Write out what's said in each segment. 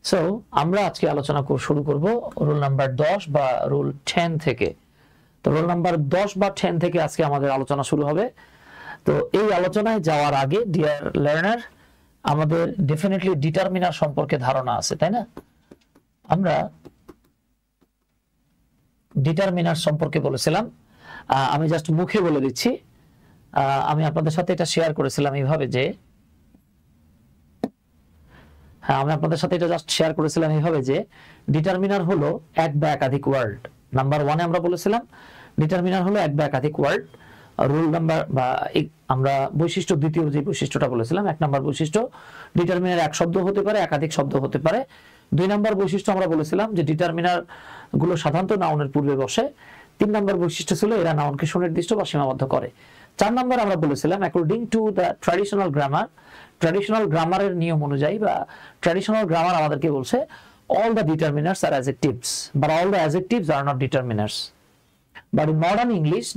So আমরা আজকে আলোচনা শুরু করব রুল নাম্বার 10 বা রুল 10 থেকে। তো রুল নাম্বার 10 বা 10 থেকে আজকে আমাদের আলোচনা শুরু হবে। তো এই আলোচনায় যাওয়ার আগে ডিয়ার লার্নার, আমাদের ডেফিনেটলি ডিটারমিনার সম্পর্কে ধারণা আছে, তাই না? আমরা ডিটারমিনার সম্পর্কে বলেছিলাম, আমি জাস্ট মুখে বলে দিচ্ছি। আমি আপনাদের সাথে এটা শেয়ার করেছিলাম এইভাবে যে আমি আপনাদের সাথে এটা জাস্ট শেয়ার করেছিলাম এইভাবে যে ডিটারমিনার হলো এক বা একাধিক ওয়ার্ড। নাম্বার 1 এ আমরা বলেছিলাম ডিটারমিনার হলো এক বা একাধিক ওয়ার্ড। রুল নাম্বার বা আমরা বৈশিষ্ট্য দ্বিতীয় যে বৈশিষ্ট্যটা বলেছিলাম, 1 নাম্বার বৈশিষ্ট্য ডিটারমিনার এক শব্দ হতে পারে, একাধিক শব্দ হতে পারে। 2 নাম্বার বৈশিষ্ট্য আমরা বলেছিলাম যে ডিটারমিনার গুলো সাধারণত নাউনের পূর্বে বসে। 3 নাম্বার বৈশিষ্ট্য ছিল এরা নাউনকে সুনির্দিষ্ট বা সীমাবদ্ধ করে। 4 নাম্বার আমরা বলেছিলাম according to the traditional grammar, traditional গ্রামারের নিয়ম অনুযায়ী বা ট্র্যাডিশনাল গ্রামার আমাদেরকে বলছে all the determiners are adjectives but all the adjectives are not determiners. But in modern English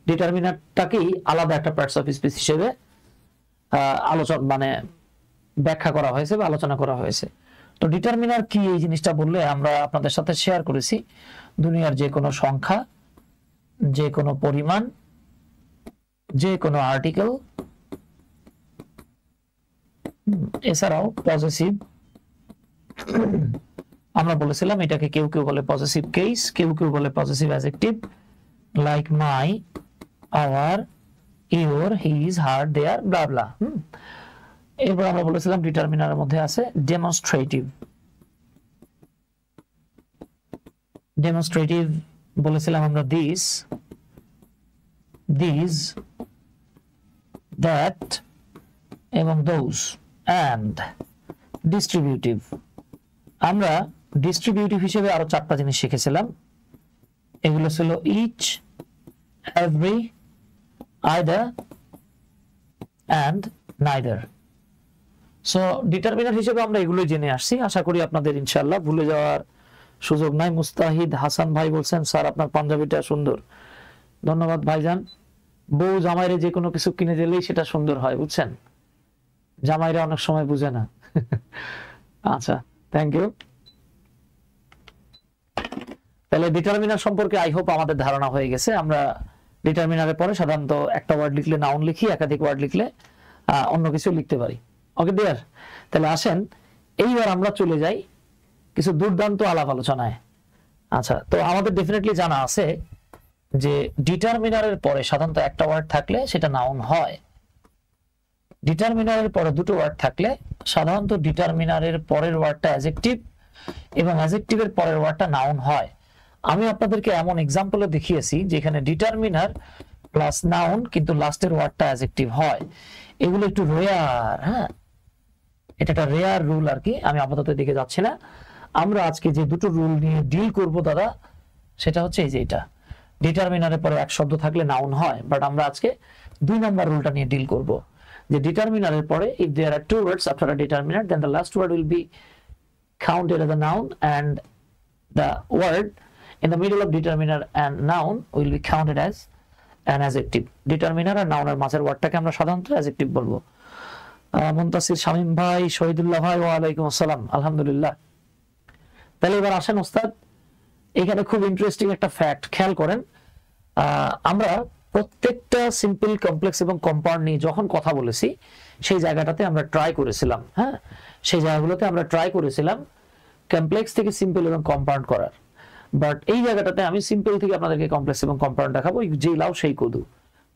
ডিটারমিনারটাকেই আলাদা একটা পার্টস অফ স্পিচ হিসেবে আলোচনা মানে ব্যাখ্যা করা হয়েছে বা আলোচনা করা হয়েছে। তো ডিটারমিনার কি এই জিনিসটা বললে আমরা আপনাদের সাথে শেয়ার করেছি দুনিয়ার যে কোনো সংখ্যা, যে কোনো পরিমাণ, যে কোনো আর্টিকেল, এছাড়াও পজেসিভ। আমরা বলেছিলাম এটাকে কেউ কেউ বলে পজেসিভ কেস, কেউ কেউ বলে possessive adjective, like my, our, your, his, her, their, blah blah. এরপর আমরা বলেছিলাম ডিটারমিনারের মধ্যে আছে ডেমনস্ট্রেটিভ। ডেমনস্ট্রেটিভ বলেছিলাম আমরা দিস, দ্যাট এবং দোজ। অ্যান্ড ডিস্ট্রিবিউটিভ, আমরা ডিস্ট্রিবিউটিভ হিসেবে আরো 4টা জিনিস শিখেছিলাম। এগুলো ছিল each, every, either and neither. So determiner হিসেবে আমরা এগুলোই জেনে আসছি। আশা করি আপনাদের ইনশাআল্লাহ ভুলে যাওয়ার সুযোগ নাই। মুস্তাহিদ হাসান ভাই বলছেন স্যার আপনার পাঞ্জাবিটা সুন্দর। ধন্যবাদ ভাইজান। বউ জামাইরে যে কোনো কিছু কিনে দিলেই সেটা সুন্দর হয়, বুঝছেন? জামাইরা অনেক সময় বুঝে না। আচ্ছা, থ্যাংক ইউ। তাহলে ডিটারমিনার সম্পর্কে আই হোপ আমাদের ধারণা হয়ে গেছে। আমরা ডিটারমিনারের পরে সাধারণত একটা ওয়ার্ড লিখলে নাউন লিখি, একাধিক ওয়ার্ড লিখলে অন্য কিছু লিখতে পারি। ওকে ডিয়ার, তাহলে আসেন এইবার আমরা চলে যাই কিছু দুর্দান্ত আলাপ আলোচনায়। আচ্ছা, তো আমাদের ডেফিনেটলি জানা আছে যে ডিটারমিনারের পরে সাধারণত একটা ওয়ার্ড থাকলে সেটা নাউন হয়। ডিটারমিনারের পরে দুটো ওয়ার্ড থাকলে সাধারণত ডিটারমিনারের পরের ওয়ার্ডটা অ্যাডজেক্টিভ এবং অ্যাডজেক্টিভের পরের ওয়ার্ডটা নাউন হয়। আমি আপনাদেরকে এমন এক্সাম্পলে দেখিয়েছি যেখানে ডিটারমিনার প্লাস নাউন কিন্তু লাস্টের ওয়ার্ডটা অ্যাডজেক্টিভ হয়। এগুলো একটু রেয়ার, হ্যাঁ, এটা একটা রেয়ার রুল আর কি। আমি আপাতত দিকে যাচ্ছি না। আমরা আজকে যে দুটো রুল নিয়ে ডিল করব দাদা, সেটা হচ্ছে এই যে এটা ডিটারমিনারের পরে এক শব্দ থাকলে নাউন হয়, বাট আমরা আজকে 2 নাম্বার রুলটা নিয়ে ডিল করব যে ডিটারমিনারের পরে if there are 2 words after a determiner then the last word will be counted as a noun and the word in the middle of determiner and noun will be counted as an adjective. determiner R noun এর মাঝের ওয়ার্ডটাকে আমরা সাধারণত adjective বলবো। মুনতাসির শামীম ভাই, শহীদুল্লাহ ভাই, ওয়া আলাইকুম আসসালাম, আলহামদুলিল্লাহ। তাহলে এবার আসেন ওস্তাদ, এখানে খুব ইন্টারেস্টিং একটা ফ্যাক্ট খেয়াল করেন। আমরা প্রত্যেকটা সিম্পল, কমপ্লেক্স এবং কম্পাউন্ড নিয়ে যখন কথা বলেছি সেই জায়গাটাতে আমরা ট্রাই করেছিলাম, হ্যাঁ, সেই জায়গাগুলোতে আমরা ট্রাই করেছিলাম কমপ্লেক্স থেকে সিম্পল এবং কম্পাউন্ড করার। বাট এই জায়গাটাতে আমি সিম্পল থেকে আপনাদেরকে কমপ্লেক্স এবং কম্পাউন্ড দেখাবো, যেই লাউ সেই কদু।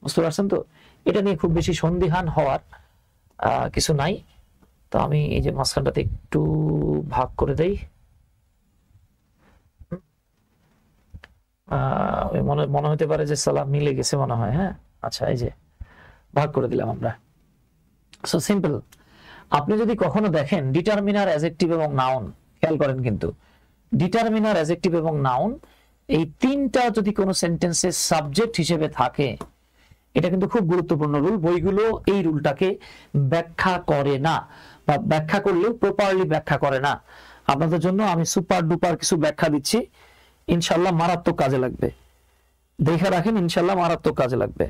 বুঝতে পারছেন তো? এটা নিয়ে খুব বেশি সন্দিহান হওয়ার কিছু নাই। তো আমি এই যে মাঝখানটাতে একটু ভাগ করে দেই। মনে হতে পারে যে সালাম মিলে গেছে মনে হয়, হ্যাঁ। আচ্ছা, এই যে ভাগ করে দিলাম আমরা। So simple. আপনি যদি কখনো দেখেন ডিটারমিনার, অ্যাডজেক্টিভ এবং নাউন, খেয়াল করেন কিন্তু ডিটারমিনার, অ্যাডজেক্টিভ এবং নাউন এই তিনটা যদি কোনো সেন্টেন্সের সাবজেক্ট হিসেবে থাকে, এটা কিন্তু খুব গুরুত্বপূর্ণ রুল। বইগুলো এই রুলটাকে ব্যাখ্যা করে না, বা ব্যাখ্যা করলেও প্রপারলি ব্যাখ্যা করে না। আপনাদের জন্য আমি সুপার ডুপার কিছু ব্যাখ্যা দিচ্ছি, ইনশাল্লাহ মারাত্মক কাজে লাগবে। দেখে রাখেন, ইনশাল্লাহ মারাত্মক কাজে লাগবে।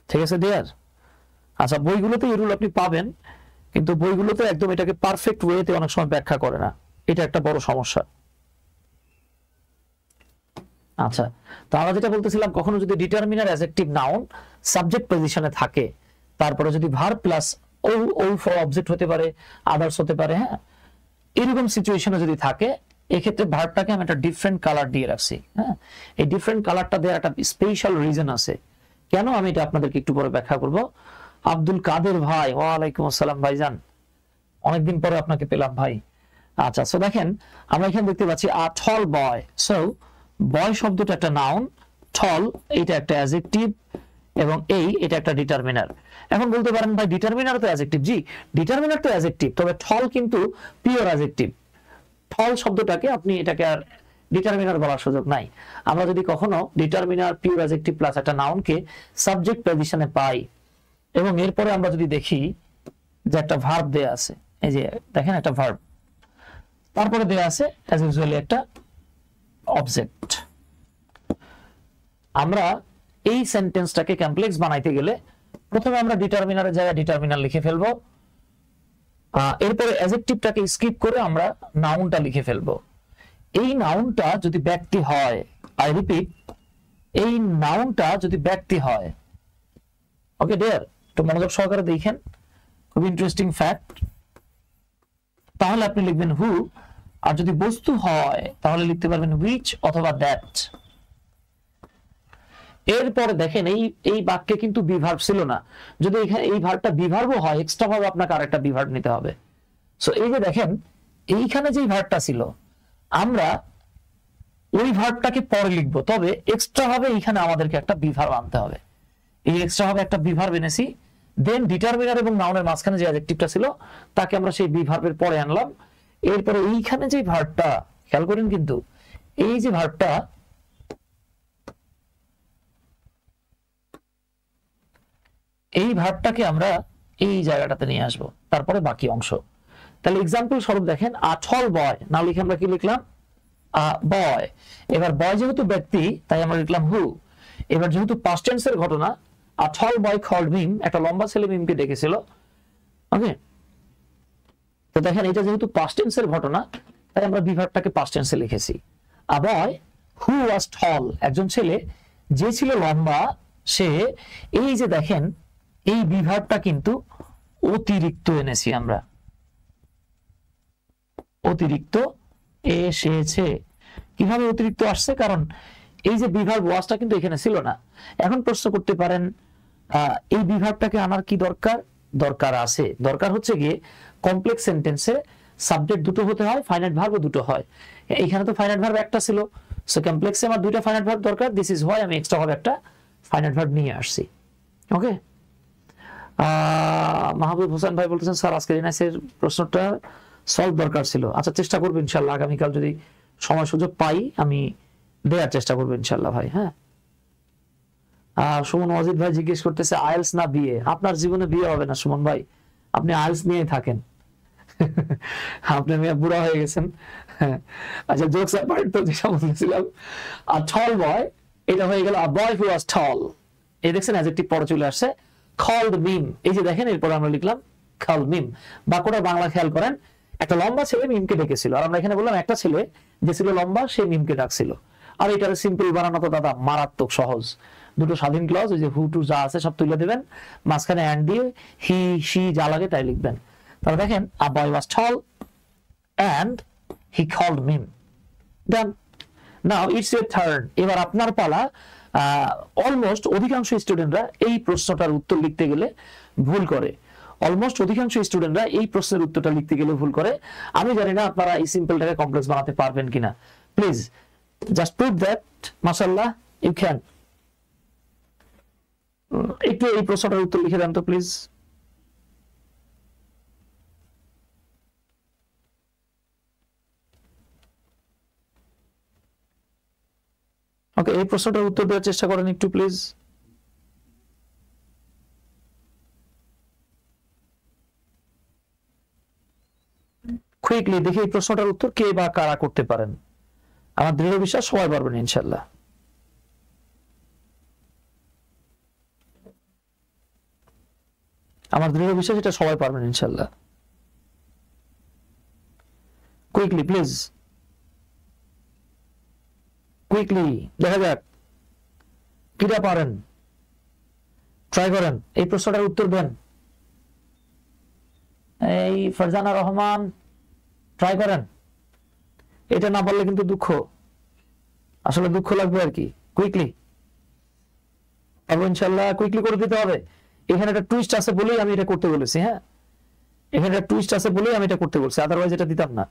ঠিক আছে ডিয়ার? আচ্ছা, বইগুলোতে এই রুল আপনি পাবেন, কিন্তু বইগুলোতে একদম এটাকে পারফেক্ট ওয়েতে অনেক সময় ব্যাখ্যা করে না, এটা একটা বড় সমস্যা। আচ্ছা, তো আমরা যেটা বলতেছিলাম, কখনো যদি ডিটারমিনার অ্যাডজেক্টিভ নাউন সাবজেক্ট পজিশনে থাকে, তারপরে যদি verb plus O for object হতে পারে, আদার্স হতে পারে, হ্যাঁ, এরকম সিচুয়েশনে যদি থাকে, এক্ষেত্রে ভার্বটাকে আমি একটা ডিফারেন্ট কালার দিয়ে রাখছি। হ্যাঁ, এই ডিফারেন্ট কালারটা দেওয়ার একটা স্পেশাল রিজন আছে, কেন আমি এটা আপনাদেরকে একটু পরে ব্যাখ্যা করব। আব্দুল কাদের ভাই, ওয়ালাইকুম আসসালাম ভাইজান, অনেকদিন পরে আপনাকে পেলাম ভাই। আচ্ছা, সো দেখেন আমরা এখানে দেখতে পাচ্ছি আ টল বয়। সো বয় শব্দটা একটা নাউন, টল এটা একটা অ্যাডজেক্টিভ, এবং এটা একটা ডিটারমিনার। এখন বলতে পারেন ভাই ডিটারমিনার তো অ্যাডজেক্টিভ। জি, ডিটারমিনার তো অ্যাডজেক্টিভ, তবে টল কিন্তু পিওর অ্যাডজেক্টিভ। টল শব্দটাকে আপনি এটাকে আর ডিটারমিনার বলার সুযোগ নাই। আমরা যদি কখনো ডিটারমিনার পিওর অ্যাডজেক্টিভ প্লাস একটা নাউনকে সাবজেক্ট পজিশনে পাই, এবং এরপরে আমরা যদি দেখি যে একটা ভার্ব দেয়া আছে, এই যে দেখেন একটা ভার্ব, তারপরে দেয়া আছে অ্যাজ ইউজুয়ালি একটা অবজেক্ট, আমরা এই সেন্টেন্সটাকে কমপ্লেক্স বানাইতে গেলে প্রথমে আমরা ডিটারমিনারের জায়গায় ডিটারমিনার লিখে ফেলবো, এরপরে অ্যাডজেক্টিভটাকে স্কিপ করে আমরা নাউনটা লিখে ফেলবো। এই নাউনটা যদি ব্যক্তি হয়, আই রিপিট, এই নাউনটা যদি ব্যক্তি হয়, ওকে ডিয়ার, একটু মনোযোগ সহকারে দেখেন, খুব ইন্টারেস্টিং ফ্যাক্ট। তাহলে আপনি লিখবেন হু, আর যদি বস্তু হয় তাহলে লিখতে পারবেন হুইচ অথবা দ্যাট। এরপরে দেখেন এই বাক্যে কিন্তু বিভার্ব ছিল না, যদি এখানে এই ভার্বটা বিভার্বও হয়, এক্সট্রা ভাবে আপনাকে আরেকটা বিভার্ব নিতে হবে। সো এই যে দেখেন এইখানে যে ভার্বটা ছিল, আমরা ওই ভার্বটাকে পরে লিখবো, তবে এক্সট্রা ভাবে এইখানে আমাদেরকে একটা বিভার্ব আনতে হবে। এই এক্সট্রা ভাবে একটা বিভার্ব এনেছি, দেন ডিটারমিনার এবং নাউনের মাঝখানে যে অ্যাডজেক্টিভটা ছিল তাকে আমরা সেই বিভার্বের পরে আনলাম। এরপরে এইখানে যে ভার্বটা, খেয়াল করেন কিন্তু এই যে ভার্বটা, এই ভার্বটাকে আমরা এই জায়গাটাতে নিয়ে আসবো, তারপরে বাকি অংশ। তাহলে এক্সাম্পল স্বরূপ দেখেন আ টল বয়, না লিখে আমরা কি লিখলাম আ বয়। এবার বয় যেহেতু ব্যক্তি তাই আমরা লিখলাম হু। এবার যেহেতু পাস্ট টেন্সের ঘটনা, আ টল বয় কল্ড মিম, একটা লম্বা ছেলে মিমকে ডেকেছিল, ওকে। তো দেখেন এটা যেহেতু পাস্ট টেন্সের ঘটনা, তাই আমরা বিভার্বটাকে পাস্ট টেন্সে লিখেছি। আ বয় হু ওয়াজ টল, একজন ছেলে যে ছিল লম্বা, সে, এই যে দেখেন এই বিভার্বটা কিন্তু অতিরিক্ত এনেছি আমরা, অতিরিক্ত এসেছে। কিভাবে অতিরিক্ত আসছে? কারণ এই যে বিভার্ব ওয়াজটা কিন্তু এখানে ছিল না। এখন প্রশ্ন করতে পারেন এই বিভার্বটাকে আনার কি দরকার? দরকার আছে। দরকার হচ্ছে গিয়ে কমপ্লেক্স সেন্টেন্সে সাবজেক্ট দুটো হতে হয়, ফাইনাইট ভার্বও দুটো হয়। এখানে তো ফাইনাইট ভার্ব একটা ছিল, সো কমপ্লেক্সে আমার দুইটা ফাইনাইট ভার্ব দরকার। দিস ইজ হোয়াই আমি এক্সট্রা ভাবে একটা ফাইনাইট ভার্ব নিয়ে আসছি, ওকে। মাহবুব হোসেন ভাই বলতেছেন স্যার আজকে এনআইসির প্রশ্নটা সলভ দরকার ছিল। আচ্ছা, চেষ্টা করবো ইনশাল্লাহ, আগামীকাল যদি সময় সুযোগ পাই আমি দেওয়ার চেষ্টা করবো ইনশাল্লাহ ভাই। হ্যাঁ, সুমন ওয়াজিদ ভাই জিজ্ঞেস করতেছে আইএলস না বিয়ে? আপনার জীবনে বিয়ে হবে না সুমন ভাই, আপনি আইএলস নিয়েই থাকেন। আপনি মেয়ে বুড়া হয়ে গেছেন। আচ্ছা, জোকস অ্যাপার্ট, তো যেটা বলছিলাম আ টল বয়, এটা হয়ে গেল আ বয় হু ওয়াজ টল। এই দেখছেন অ্যাডজেক্টিভ পরে চলে আসছে, কল্ড মিম। এই যে দেখেন এরপর আমরা লিখলাম কল্ড মিম। বাক্যটা বাংলা খেয়াল করেন, একটা লম্বা ছেলে মিমকে ডেকেছিল, আর আমরা এখানে বললাম একটা ছেলে যে ছিল লম্বা সে মিমকে ডাকছিল। আর এটার সিম্পল বানানো তো দাদা মারাত্মক সহজ, দুটো স্বাধীন ক্লজ, ওই যে হু টু যা আছে সব তুলে দেবেন, মাঝখানে অ্যান্ড দিয়ে হি শি যা লাগে তাই লিখবেন। তাহলে দেখেন a boy was tall and he called Mim. Done. Now it's your turn, এবার আপনার পালা। অলমোস্ট অধিকাংশ স্টুডেন্টরা এই প্রশ্নটার উত্তর লিখতে গেলে ভুল করে, অলমোস্ট অধিকাংশ স্টুডেন্টরা এই প্রশ্নের উত্তরটা লিখতে গেলে ভুল করে। আমি জানি না আপনারা এই সিম্পলটাকে কমপ্লেক্স বানাতে পারবেন কিনা। প্লিজ জাস্ট প্রুভ দ্যাট মাশাআল্লাহ ইউ ক্যান। একটু এই প্রশ্নটার উত্তর লিখে দেন তো প্লিজ। ওকে, এই প্রশ্নটার উত্তর দেওয়ার চেষ্টা করেন একটু প্লিজ। কুইকলি দেখি এই প্রশ্নটার উত্তর কে বা কারা করতে পারেন। আমার দৃঢ় বিশ্বাস সবাই পারবেন ইনশাল্লাহ। আমার দৃঢ় বিশ্বাস এটা সবাই পারবেন ইনশাআল্লাহ। কুইকলি প্লিজ, কুইকলি দেখা যাক কিরা পারেন, ট্রাই করেন, এই প্রশ্নটার উত্তর দেন। এই ফারজানা রহমান ট্রাই করেন, এটা না পারলে কিন্তু দুঃখ, আসলে দুঃখ লাগবে আর কি। কুইকলি পারবো ইনশাআল্লাহ, কুইকলি করে দিতে হবে। এখানে একটা টুইস্ট আছে বলেই আমি এটা করতে বলেছি। হ্যাঁ, এখানে একটা টুইস্ট আছে বলেই আমি এটা করতে বলছি, আদারওয়াইজ এটা দিতাম না।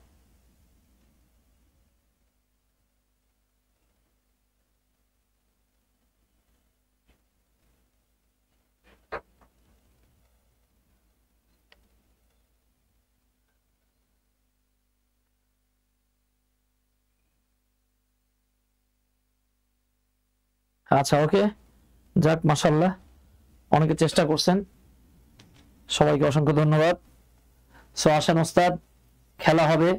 আচ্ছা ওকে, যাক মাশাআল্লাহ, অনেকে চেষ্টা করছেন, সবাইকে অসংখ্য ধন্যবাদ। সো আসেন ওস্তাদ, খেলা হবে,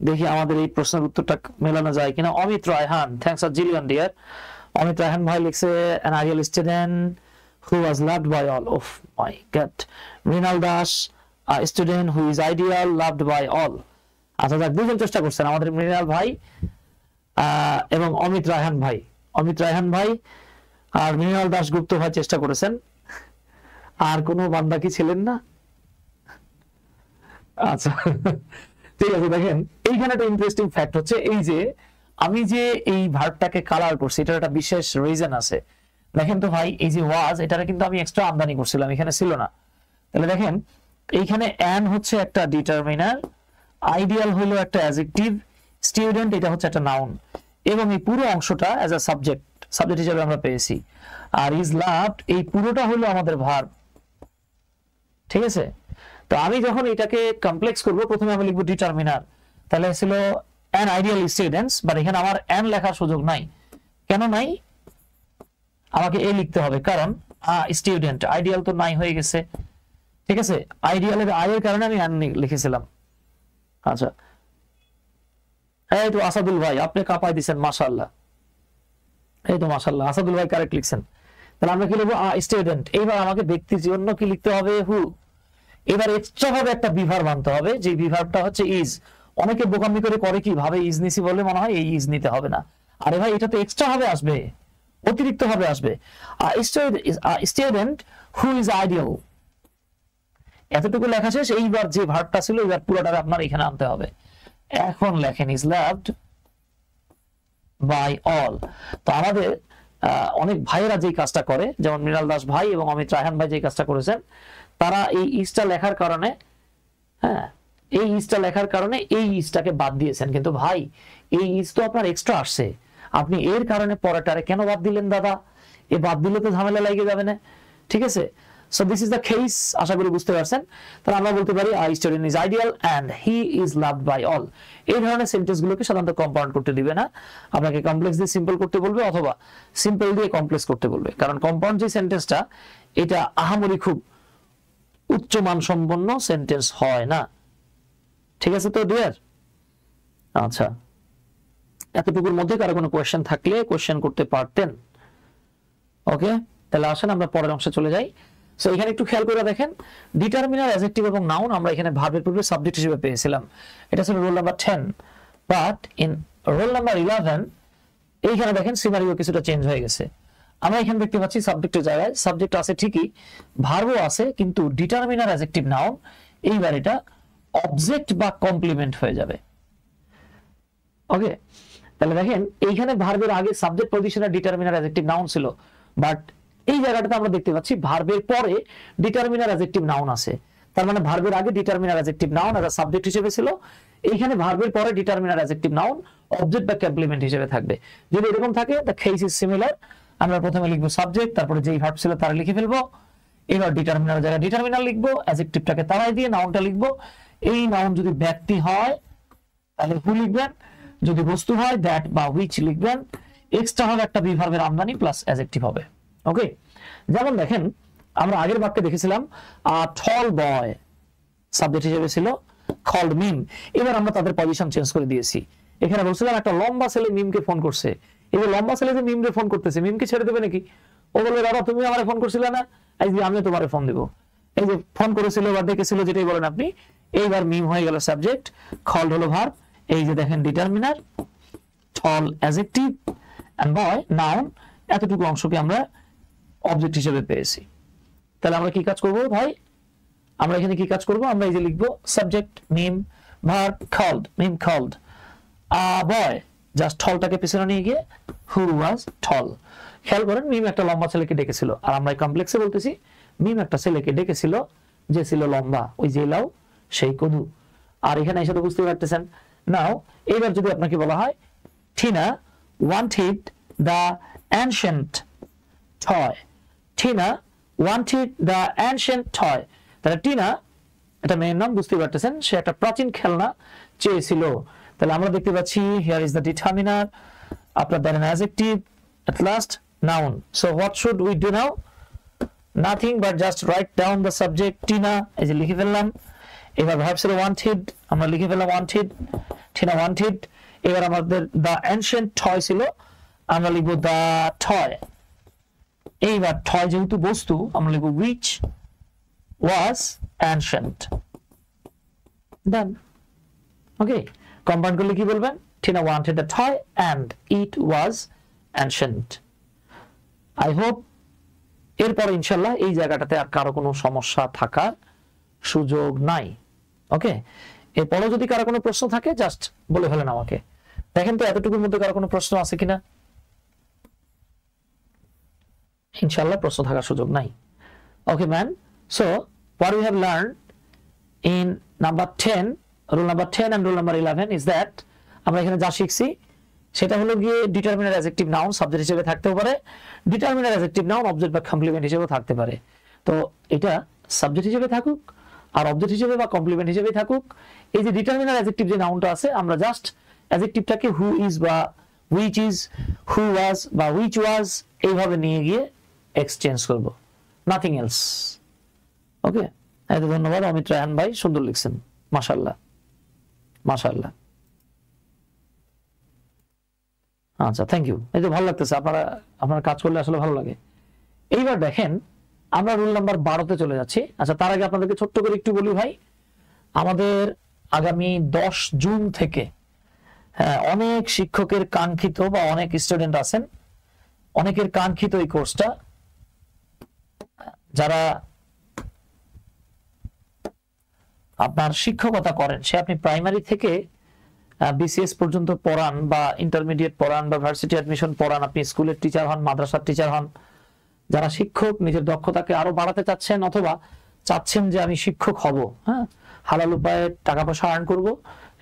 দেখি আমাদের এই প্রশ্নের উত্তরটা মেলানো যায় কিনা। অমিত রায়হান, থ্যাঙ্কস আর জিলিয়ন ডিয়ার। অমিত রায়হান ভাই লিখছে an ideal student who was loved by all. Oh my god. Mrinal Das, a student who is ideal, loved by all. আচ্ছা যাক, দুজন চেষ্টা করছেন, আমাদের মৃণাল ভাই এবং অমিত রায়হান ভাই। অমিত রায়হান ভাই আর মৃণাল দাস গুপ্ত ভাই চেষ্টা করেছেন, আর কোনো বান্দা কি ছিলেন না? আচ্ছা ঠিক আছে, দেখেন এইখানে একটা ইন্টারেস্টিং ফ্যাক্ট হচ্ছে এই যে আমি যে এই ভার্বটাকে কালার করছি, এটার একটা বিশেষ রিজন আছে। দেখেন তো ভাই, এই যে ওয়াজ, এটারে কিন্তু আমি এক্সট্রা আমদানি করছিলাম, এখানে ছিল না। তাহলে দেখেন এইখানে অ্যান হচ্ছে একটা ডিটারমিনার, আইডিয়াল হলো একটা অ্যাডজেক্টিভ, স্টুডেন্ট এটা হচ্ছে একটা নাউন, এবং এই পুরো অংশটা অ্যাজ আ সাবজেক্ট হিসেবে আমরা পেয়েছি। আর ইজ লাভড এই পুরোটা হলো আমাদের ভার্ব। ঠিক আছে, তো আমি যখন এটাকে কমপ্লেক্স করব, প্রথমে আমি লিখবো ডিটারমিনার, তাহলে ছিল অ্যান আইডিয়াল স্টুডেন্টস, বাট এখানে আমার অ্যান লেখার সুযোগ নাই। কেন নাই? আমাকে এ লিখতে হবে, কারণ স্টুডেন্ট আইডিয়াল তো নাই হয়ে গেছে। ঠিক আছে, আইডিয়ালের আয়ের কারণে আমি অ্যান লিখেছিলাম। আচ্ছা, এই তো আসাদুল ভাই, আপনি কাঁপাই দিচ্ছেন, মাশাআল্লাহ। এই তো মাশাআল্লাহ, আসাদুল ভাই কারেক্ট লিখছেন। তাহলে আমরা কি লিখবো? স্টুডেন্ট। এইবার আমাকে ব্যক্তির জন্য কি লিখতে হবে? হু। এবার এক্সট্রা ভাবে একটা বিভার মানতে হবে, যে বিভারটা হচ্ছে ইজ। অনেকে বোকামি করে কি ভাবে ইজ নিছি বলে মনে হয় এই ইজ নিতে হবে না। আরে ভাই, এটা তো এক্সট্রা ভাবে আসবে, অতিরিক্ত ভাবে আসবে। স্টুডেন্ট হু ইজ আইডিয়াল, এতটুকু লেখা শেষ। এইবার যে ভার্বটা ছিল, এবার পুরোটা আপনার এখানে আনতে হবে। এখন লেখেন ইজ লাভড বাই অল। তো আমাদের অনেক ভাইয়েরা যে কাজটা করে, যেমন মৃণাল দাস ভাই এবং অমিত রায়হান ভাই যে কাজটা করেছেন, তারা এই ইজটা লেখার কারণে, হ্যাঁ, এই ইজটা লেখার কারণে এই ইজটাকে বাদ দিয়েছেন। কিন্তু ভাই, এই ইজ তো আপনার এক্সট্রা আসছে, আপনি এর কারণে পরেটারে কেন বাদ দিলেন দাদা? এ বাদ দিলে তো ঝামেলা লেগে যাবে না। ঠিক আছে, so this is the case, আশা করি বুঝতে পারছেন। তাহলে আমরা বলতে পারি I student is ideal and he is loved by all. এই ধরনের সেন্টেন্সগুলোকে সাধারণত কম্পাউন্ড করতে দিবে না, আপনাকে কমপ্লেক্স দিয়ে সিম্পল করতে বলবে, অথবা সিম্পল দিয়ে কমপ্লেক্স করতে বলবে। কারণ কম্পাউন্ড যে সেন্টেন্সটা, এটা আহামরি খুব উচ্চ মানসম্পন্ন সেন্টেন্স হয় না। ঠিক আছে তো ডিয়ার? আচ্ছা, এতটুকুর মধ্যে কারো কোনো কোয়েশ্চেন থাকলে কোয়েশ্চেন করতে পারতেন। ওকে, তাহলে আসেন আমরা পরের অংশে চলে যাই। সো এখানে একটু খেয়াল করে দেখেন, ডিটারমিনার, অ্যাডজেক্টিভ এবং নাউন আমরা এখানে ভার্বের পূর্বে সাবজেক্ট হিসেবে পেয়েছিলাম। এটা ছিল roll number 10, but in roll number 11 এইখানে দেখেন সিনারিও কিছুটা চেঞ্জ হয়ে গেছে। আমরা এখানে দেখতে পাচ্ছি সাবজেক্টের জায়গায় সাবজেক্ট আছে ঠিকই, ভার্বও আছে, কিন্তু ডিটারমিনার, অ্যাডজেক্টিভ, নাউন এইবার এটা অবজেক্ট বা কমপ্লিমেন্ট হয়ে যাবে। ওকে, তাহলে দেখেন এইখানে ভার্বের আগে সাবজেক্ট পজিশনে ডিটারমিনার, অ্যাডজেক্টিভ, নাউন ছিল, বাট এই জায়গাটাতে আমরা দেখতে পাচ্ছি ভার্বের পরে ডিটারমিনার, অ্যাডজেক্টিভ, নাউন আছে। তার মানে ভার্বের আগে ডিটারমিনার, অ্যাডজেক্টিভ, নাউন আর সাবজেক্ট হিসেবে ছিল, এইখানে ভার্বের পরে ডিটারমিনার, অ্যাডজেক্টিভ, নাউন অবজেক্ট বা কমপ্লিমেন্ট হিসেবে থাকবে। যদি এরকম থাকে, দ্য কেস ইজ সিমিলার। আমরা প্রথমে লিখবো সাবজেক্ট, তারপরে যেই ভার্ব ছিল তার লিখে ফেলবো। এবার ডিটারমিনার জায়গায় ডিটারমিনার লিখবো, অ্যাডজেক্টিভটাকে তাড়াই দিয়ে নাউনটা লিখবো। এই নাউন যদি ব্যক্তি হয় তাহলে হু লিখবেন, যদি বস্তু হয় দ্যাট বা হুইচ লিখবেন। এক্সট্রা হবে একটা বিভার্বের আমদানি প্লাস অ্যাডজেক্টিভ হবে। ওকে, যেমন দেখেন আমরা আগের বাক্যে দেখেছিলাম টল বয় সাবজেক্ট হিসেবে ছিল, কল্ড মিম। এবার আমরা তাদের পজিশন চেঞ্জ করে দিয়েছি। এখানে বলছিলাম একটা লম্বা ছেলে মিমকে ফোন করছে, এবার লম্বা ছেলে যে মিমকে ফোন করতেছে, মিমকে ছেড়ে দেবে নাকি? ও বলবে দাদা তুমি আমারে ফোন করছিলে না, আজকে আমিও তোমারে ফোন দিব। এই যে ফোন করেছিল বা ডেকেছিল যেটাই বলেন আপনি, এইবার মিম হয়ে গেল সাবজেক্ট, কল্ড হলো ভার্ব। এই যে দেখেন determiner, tall adjective, and boy noun, এতটুকু অংশকে আমরা অবজেক্ট হিসেবে পেয়েছি। তাহলে আমরা কি কাজ করব ভাই? আমরা এখানে কি কাজ করব? আমরা এই যে লিখবো সাবজেক্ট মিম, ভার্ব কল্ড, মিম কল্ড বয়, জাস্ট টলটাকে পিছনে নিয়ে গিয়ে হু ওয়াজ টল। খেয়াল করেন মিম একটা লম্বা ছেলেকে ডেকেছিল, আর আমরা কমপ্লেক্সে বলতেছি মিম একটা ছেলেকে ডেকেছিল যে ছিল লম্বা, ওই যে লাউ সেই কদু। আর এখানে এসে তো বুঝতে পারতেছেন। নাও এবার যদি আপনাকে বলা হয় Tina wanted the ancient toy, Tina wanted the ancient toy, তাহলে টিনা এটা মেয়ের নাম, বুঝতে পারতেছেন সে একটা প্রাচীন খেলনা চেয়েছিল। তাহলে আমরা দেখতে পাচ্ছি here is the determiner, after that an adjective, at last noun. So what should we do now? Nothing but just write down the subject Tina, এই যে লিখে ফেললাম। এবার ভার্ব ছিল wanted, আমরা লিখে ফেললাম wanted, টিনা wanted। এবার আমাদের the ancient toy ছিল, আমরা লিখব the toy। এইবার toy যেহেতু বস্তু, আমরা লিখব which was ancient। Done. Okay, compound করলে কি বলবেন? Tina wanted a toy and it was ancient. I hope এরপরে ইনশাল্লাহ এই জায়গাটাতে আর কারো কোনো সমস্যা থাকার সুযোগ নাই। ওকে, এরপরেও যদি কারো কোনো প্রশ্ন থাকে জাস্ট বলে ফেলেন আমাকে। দেখেন তো এতটুকুর মধ্যে কারো কোনো প্রশ্ন আছে কিনা। ইনশাল্লাহ প্রশ্ন থাকার সুযোগ নাই। Okay man, so what we have learned in number 10, rule number 10 and rule number 11 is that আমরা এখানে যা শিখছি সেটা হলো গিয়ে ডিটারমিনার অ্যাডজেক্টিভ নাউন সাবজেক্ট হিসেবে থাকতেও পারে, ডিটারমিনার অ্যাডজেক্টিভ নাউন অবজেক্ট বা কমপ্লিমেন্ট হিসেবেও থাকতে পারে। তো এটা সাবজেক্ট হিসেবে থাকুক আর অবজেক্ট হিসেবে বা কমপ্লিমেন্ট হিসেবে থাকুক, এই যে ডিটারমিনার অ্যাডজেক্টিভ যে নাউনটা আছে আমরা জাস্ট অ্যাডজেক্টিভটাকে হু ইজ বা হুইচ ইজ, হু ওয়াজ বা হুইচ ওয়াজ এইভাবে নিয়ে গিয়ে এক্সচেঞ্জ করব, নাথিং এলস। ওকে, এত ধন্যবাদ অমিত রায়হান ভাই, সুন্দর লিখছেন, মাশাআল্লাহ মাশাআল্লাহ। আচ্ছা, থ্যাংক ইউ। এই তো ভালো লাগতেছে, আপনারা কাজ করলে আসলে ভালো লাগে। এইবার দেখেন আমরা রুল নাম্বার 12তে চলে যাচ্ছি। আচ্ছা, তার আগে আপনাদেরকে ছোট্ট করে একটু বলি ভাই, আমাদের আগামী 10 জুন থেকে অনেক শিক্ষকের কাঙ্ক্ষিত বা অনেক স্টুডেন্ট আছেন, অনেকের কাঙ্ক্ষিত এই কোর্সটা, যারা আপনার শিক্ষকতা করেন, সে আপনি প্রাইমারি থেকে বিসিএস পর্যন্ত পড়ান বা ইন্টারমিডিয়েট পড়ান বা ভার্সিটি অ্যাডমিশন পড়ান, আপনি স্কুলের টিচার হন, মাদ্রাসার টিচার হন, যারা শিক্ষক নিজের দক্ষতাকে আরো বাড়াতে চাচ্ছেন অথবা চাচ্ছেন যে আমি শিক্ষক হব, হ্যাঁ হালাল উপায়ে টাকা পয়সা আর্ন করব,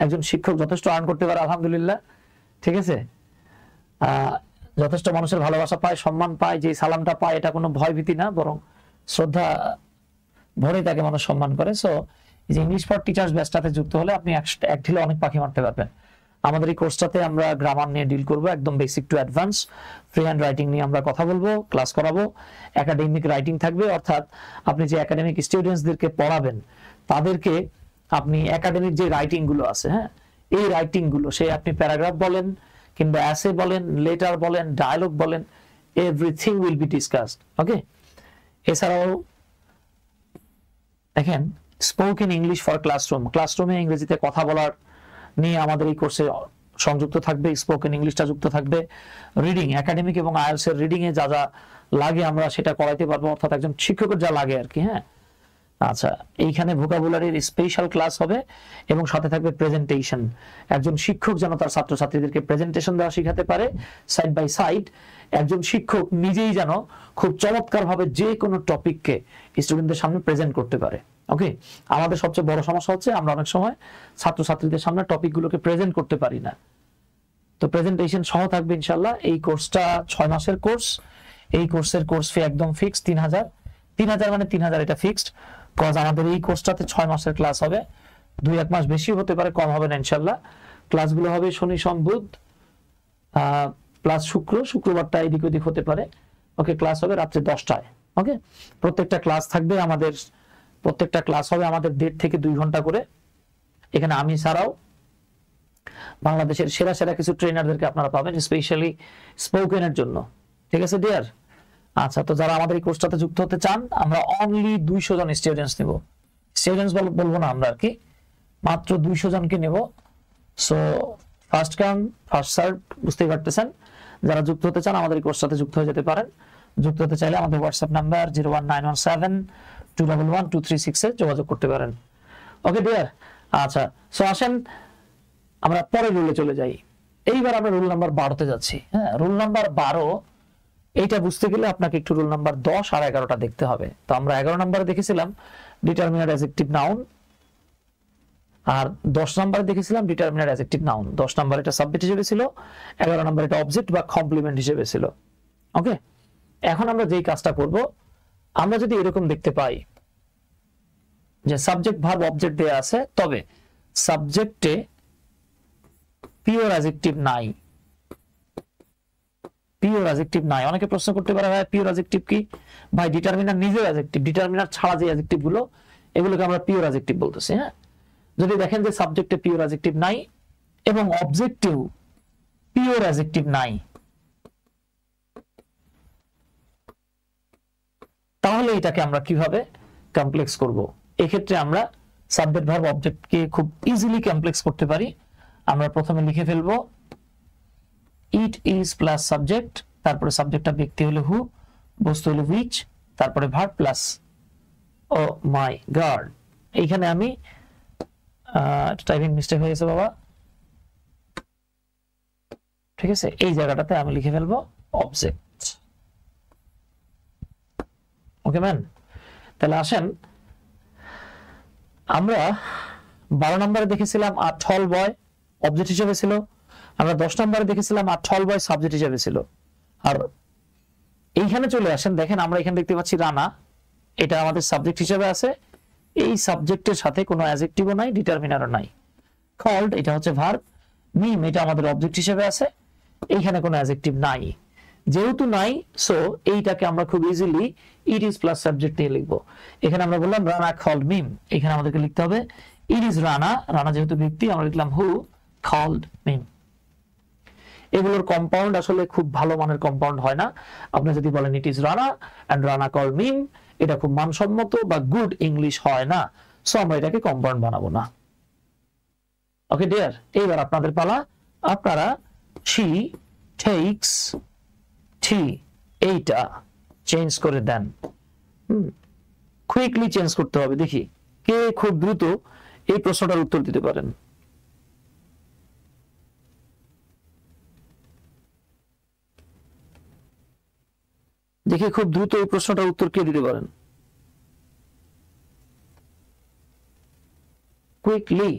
একজন শিক্ষক যথেষ্ট আর্ন করতে পারে আলহামদুলিল্লাহ, ঠিক আছে, যথেষ্ট মানুষের ভালোবাসা পায়, সম্মান পায়, যে সালামটা পায় এটা কোনো ভয় ভীতি না, বরং শ্রদ্ধা ভরে তাকে মানুষ সম্মান করে। সো এই যে ইংলিশ ফর টিচার্স ব্যাচটাতে যুক্ত হলে আপনি এক ঢিলে অনেক পাখি মারতে পারবেন। আমাদের এই কোর্সটাতে আমরা গ্রামার নিয়ে ডিল করব, একদম basic to advance. Free hand writing নিয়ে আমরা কথা বলবো, ক্লাস করাবো, একাডেমিক রাইটিং থাকবে, অর্থাৎ আপনি যে একাডেমিক স্টুডেন্টসদেরকে পড়াবেন তাদেরকে আপনি একাডেমিক যে রাইটিং গুলো আছে, হ্যাঁ এই রাইটিং গুলো, সে আপনি প্যারাগ্রাফ বলেন কিংবা অ্যাসে বলেন, লেটার বলেন, ডায়ালগ বলেন, এভরিথিং উইল বি ডিসকাসড। ওকে, এছাড়াও দেখেন স্পোকেন ইংলিশ ফর ক্লাসরুম, ক্লাসরুমে ইংরেজিতে কথা বলার নিয়ে আমাদের এই কোর্সে সংযুক্ত থাকবে, স্পোকেন ইংলিশটা যুক্ত থাকবে। রিডিং, একাডেমিক এবং আইএলটিএস এর রিডিং এ যা যা লাগে আমরা সেটা করাইতে পারবো, অর্থাৎ একজন শিক্ষকের যা লাগে আর কি। হ্যাঁ, আচ্ছা, এইখানে ভোকাবুলারির স্পেশাল ক্লাস হবে এবং সাথে থাকবে প্রেজেন্টেশন। একজন শিক্ষক যেন তার ছাত্রছাত্রীদেরকে প্রেজেন্টেশন দেওয়া শিখাতে পারে সাইড বাই সাইড, একজন শিক্ষক নিজেই যেন খুব চমৎকার ভাবে যে কোনো টপিককে স্টুডেন্টদের সামনে প্রেজেন্ট করতে পারে। ওকে, আমাদের সবচেয়ে বড় সমস্যা হচ্ছে আমরা অনেক সময় ছাত্রছাত্রীদের সামনে টপিকগুলোকে প্রেজেন্ট করতে পারি না। তো প্রেজেন্টেশন সহ থাকবে ইনশাআল্লাহ। এই কোর্সটা 6 মাসের কোর্স, এই কোর্সের কোর্স ফি একদম ফিক্সড 3000 মানে 3000 এটা ফিক্সড, কজ আমাদের এই কোর্সটাতে 6 মাসের ক্লাস হবে, 2-1 মাস বেশি হতে পারে, কম হবে না ইনশাআল্লাহ। ক্লাসগুলো হবে শনি সোম বুধ প্লাস শুক্রবারটা এদিক ওদিক হতে পারে। ওকে, ক্লাস হবে রাত্রে 10টায়। ওকে, প্রত্যেকটা ক্লাস হবে আমাদের 1.5 থেকে 2 ঘন্টা করে। এখানে আমি ছাড়াও বাংলাদেশের সেরা কিছু ট্রেনারদেরকে আপনারা পাবেন স্পেশালি স্পোকেনের জন্য, ঠিক আছে ডিয়ার। আচ্ছা, তো যারা আমাদের এই কোর্সটাতে যুক্ত হতে চান, আমরা অনলি 200 জন স্টুডেন্টস নেব। স্টুডেন্টস বলবো না আমরা আর কি, মাত্র 200 জনকে নেব। So first come first serve, বুঝতেই পারতেছেন। যারা যুক্ত হতে চান আমাদের এই কোর্সটাতে যুক্ত হয়ে যেতে পারেন। যুক্ত হতে চাইলে আমাদের হোয়াটসঅ্যাপ নাম্বার 01917211236 এ যোগাযোগ করতে পারেন। Okay dear. আচ্ছা, সো আসেন আমরা পরের রুলে চলে যাই। এইবার আমরা রুল নাম্বার 12 তে যাচ্ছি। হ্যাঁ, রুল নাম্বার 12, এইটা বুঝতে গেলে আপনাকে একটু রুল নাম্বার 10 আর 11টা দেখতে হবে। তো আমরা 11 নম্বরে দেখেছিলাম ডিটারমিনার অ্যাডজেক্টিভ নাউন, আর 10 নম্বরে দেখেছিলাম ডিটারমিনার অ্যাডজেক্টিভ নাউন। 10 নম্বর এটা সাবজেক্ট হিসেবে ছিল, 11 নম্বর এটা অবজেক্ট বা কমপ্লিমেন্ট হিসেবে ছিল। ওকে, এখন আমরা যেই কাজটা করব, আমরা যদি এরকম দেখতে পাই যে সাবজেক্ট ভার্ব অবজেক্ট দেয়া আছে, তবে সাবজেক্টে পিওর অ্যাডজেক্টিভ নাই, পিওর অ্যাডজেক্টিভ নাই। অনেকে প্রশ্ন করতে পারে ভাই পিওর অ্যাডজেক্টিভ কি? ভাই ডিটারমিনার নিজেও অ্যাডজেক্টিভ, ডিটারমিনার ছাড়া যে অ্যাডজেক্টিভ গুলো, এগুলোকে আমরা পিওর অ্যাডজেক্টিভ বলতেছি। হ্যাঁ, যদি দেখেন যে সাবজেক্টে পিওর অ্যাডজেক্টিভ নাই এবং অবজেক্টেও পিওর অ্যাডজেক্টিভ নাই, তাহলে এটাকে আমরা কিভাবে কমপ্লেক্স করব? এক্ষেত্রে আমরা সাবজেক্ট ভার্ব অবজেক্টকে খুব ইজিলি কমপ্লেক্স করতে পারি। আমরা প্রথমে লিখে ফেলবো ইট ইজ প্লাস সাবজেক্ট, তারপরে সাবজেক্টটা ব্যক্তি হলো হু, বস্তু হলো হুইচ, তারপরে ভার্ব প্লাস ও মাই গড। এইখানে আমি টাইপিং মিস্টেক হয়ে গেছে বাবা, ঠিক আছে, এই জায়গাটাতে আমি লিখে ফেলবো অবজেক্ট। ওকে ম্যান, তাহলে আসেন আমরা 12 নম্বরে দেখেছিলাম আর টল বয় অবজেক্ট হিসেবে ছিল, আমরা 10 নম্বরে দেখেছিলাম আর টল বয় সাবজেক্ট হিসেবে ছিল। আর এইখানে চলে আসেন, দেখেন আমরা এখানে দেখতে পাচ্ছি রানা, এটা আমাদের সাবজেক্ট হিসেবে আছে, এই সাবজেক্টের সাথে কোনো অ্যাডজেক্টিভও নাই, ডিটারমিনারও নাই। কল্ড এটা হচ্ছে ভার্ব, মিম এটা আমাদের অবজেক্ট হিসেবে আছে, এইখানে কোনো অ্যাডজেক্টিভ নাই। যেহেতু নাই, সো এইটাকে আমরা খুব easily it is plus subject দিয়ে লিখবো। এখানে আমরা বললাম রানা কল্ড মিম, এখানে আমাদেরকে লিখতে হবে ইট ইজ রানা, রানা যেহেতু ব্যক্তি আমরা লিখলাম হু কল্ড মিম। এগুলোর কম্পাউন্ড আসলে খুব ভালো মানের কম্পাউন্ড হয় না। আপনি যদি বলেন it is Rana and Rana called Mim, এটা খুব মানসম্মত বা গুড ইংলিশ হয় না, সো আমরা এটাকে কম্পাউন্ড বানাবো না। ওকে ডিয়ার, এইবার আপনাদের পালা। আপনারা শি টেকস টি এইটা চেঞ্জ করে দেন। কুইকলি চেঞ্জ করতে হবে, দেখি কে খুব দ্রুত এই প্রশ্নটার উত্তর দিতে পারেন। দেখি খুব দ্রুত এই প্রশ্নটার উত্তর কে দিতে পারেন। Quickly,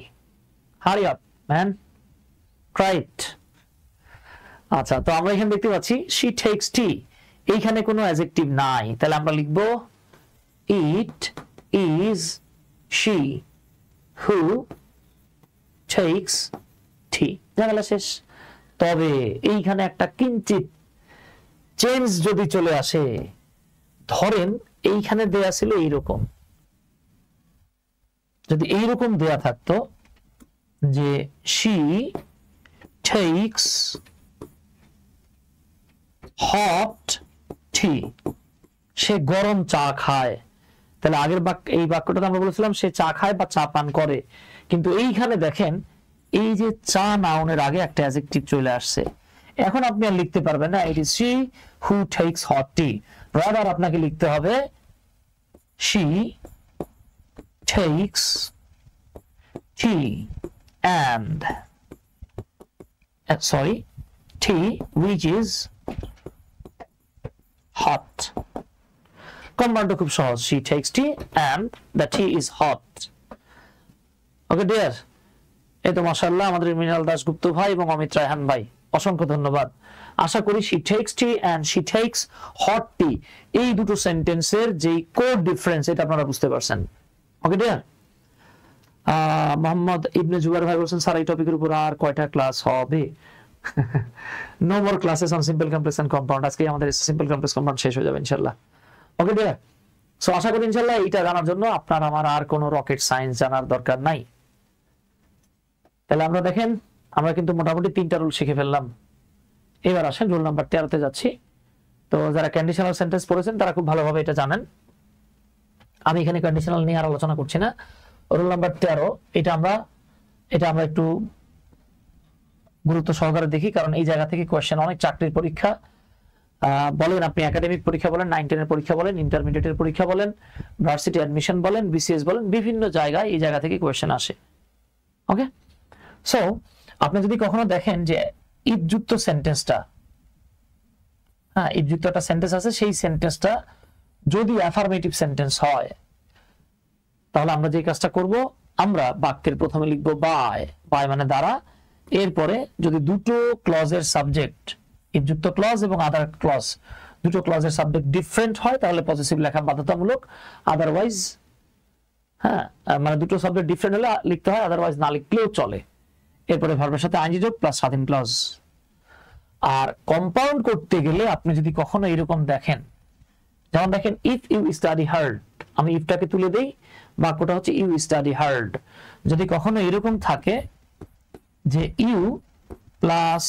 hurry up man, try it. আচ্ছা, তো আমরা এখানে দেখতে পাচ্ছি she takes tea, এইখানে কোনো অ্যাডজেক্টিভ নাই, তাহলে আমরা লিখব it is she who takes tea, ঝামেলা শেষ। তবে এইখানে একটা কিঞ্চিত চেঞ্জ যদি চলে আসে, ধরেন এইখানে দেয়া ছিল এইরকম, যদি এইরকম দেয়া থাকতো যে she takes hot tea, সে গরম চা খায়, তাহলে আগের এই বাক্যটাতে আমরা বলেছিলাম সে চা খায় বা চা পান করে, কিন্তু এইখানে দেখেন এই যে চা নাউনের আগে একটা অ্যাডজেক্টিভ চলে আসছে। এখন আপনি আর লিখতে পারবেন না it is she who takes hot tea, rather আপনাকে লিখতে হবে she takes tea and tea which is hot। কম্পাউন্ডটা খুব সহজ, she takes tea and the tea is hot। Okay dear, এই তো মাশাআল্লাহ আমাদের মৃণাল দাশগুপ্ত ভাই এবং অমিত রায়হান ভাই, অসংখ্য ধন্যবাদ। আশা করি she takes tea and she takes hot tea এই দুটো সেন্টেন্সের যে কোড ডিফারেন্স এটা আপনারা বুঝতে পারছেন। ওকে ডিয়ার, মোহাম্মদ ইবনে জুবাইর ভাই বলছেন স্যার এই টপিকের উপর আর কয়টা ক্লাস হবে? No more classes on simple complex and compound, আজকে আমাদের সিম্পল কমপ্লেক্স কম্পাউন্ড শেষ হয়ে যাবে ইনশাআল্লাহ। ওকে ডিয়ার, সো আশা করি ইনশাআল্লাহ এটা জানার জন্য আপনার আমার আর কোনো রকেট সায়েন্স জানার দরকার নাই। তাহলে আমরা দেখেন আমরা কিন্তু মোটামুটি 3টা রুল শিখে ফেললাম। এবার আসেন রুল নাম্বার 13 তে যাচ্ছি। তো যারা কন্ডিশনাল সেন্টেন্স পড়েছেন তারা খুব ভালোভাবে এটা জানেন। আমি এখানে কন্ডিশনাল নিয়ে আর আলোচনা করছি না। রোল নাম্বার 13, এটা আমরা একটু গুরুত্ব সহকারে দেখি, কারণ এই জায়গা থেকে কোয়েশ্চেন অনেক। চাকরির পরীক্ষা বলেন, আপনি একাডেমিক পরীক্ষা বলেন, 9-10 এর পরীক্ষা বলেন, ইন্টারমিডিয়েটের পরীক্ষা বলেন, ভার্সিটি অ্যাডমিশন বলেন, বিসিএস বলেন, বিভিন্ন জায়গায় এই জায়গা থেকে কোয়েশ্চেন আসে। ওকে, সো আপনি যদি কখনো দেখেন যে ইফ যুক্ত সেন্টেন্সটা, ইফ যুক্ত একটা সেন্টেন্স আছে, সেই সেন্টেন্সটা যদি অ্যাফার্মেটিভ সেন্টেন্স হয়, তাহলে আমরা যে কাজটা করব, আমরা বাক্যের প্রথমে লিখব বাই, বাই মানে দ্বারা। এরপরে যদি দুটো ক্লজের সাবজেক্ট, ইফ যুক্ত ক্লজ এবং আদার ক্লজ, দুটো ক্লজের সাবজেক্ট ডিফারেন্ট হয়, তাহলে পজিটিভ লেখা বাধ্যতামূলক। আদারওয়াইজ মানে দুটো সাবজেক্ট ডিফারেন্ট হলে লিখতে হয়, আদারওয়াইজ না লিখলেও চলে। এরপরে ভার্বের সাথে আইএনজি যোগ প্লাস স্বাধীন ক্লজ। আর কম্পাউন্ড করতে গেলে আপনি যদি কখনো এরকম দেখেন, যেমন দেখেন ইফ ইউ স্টাডি হার্ড, আমি ইফটাকে তুলে দেই, বাক্যটা হচ্ছে ইউ স্টাডি হার্ড। যদি কখনো এরকম থাকে যে ইউ প্লাস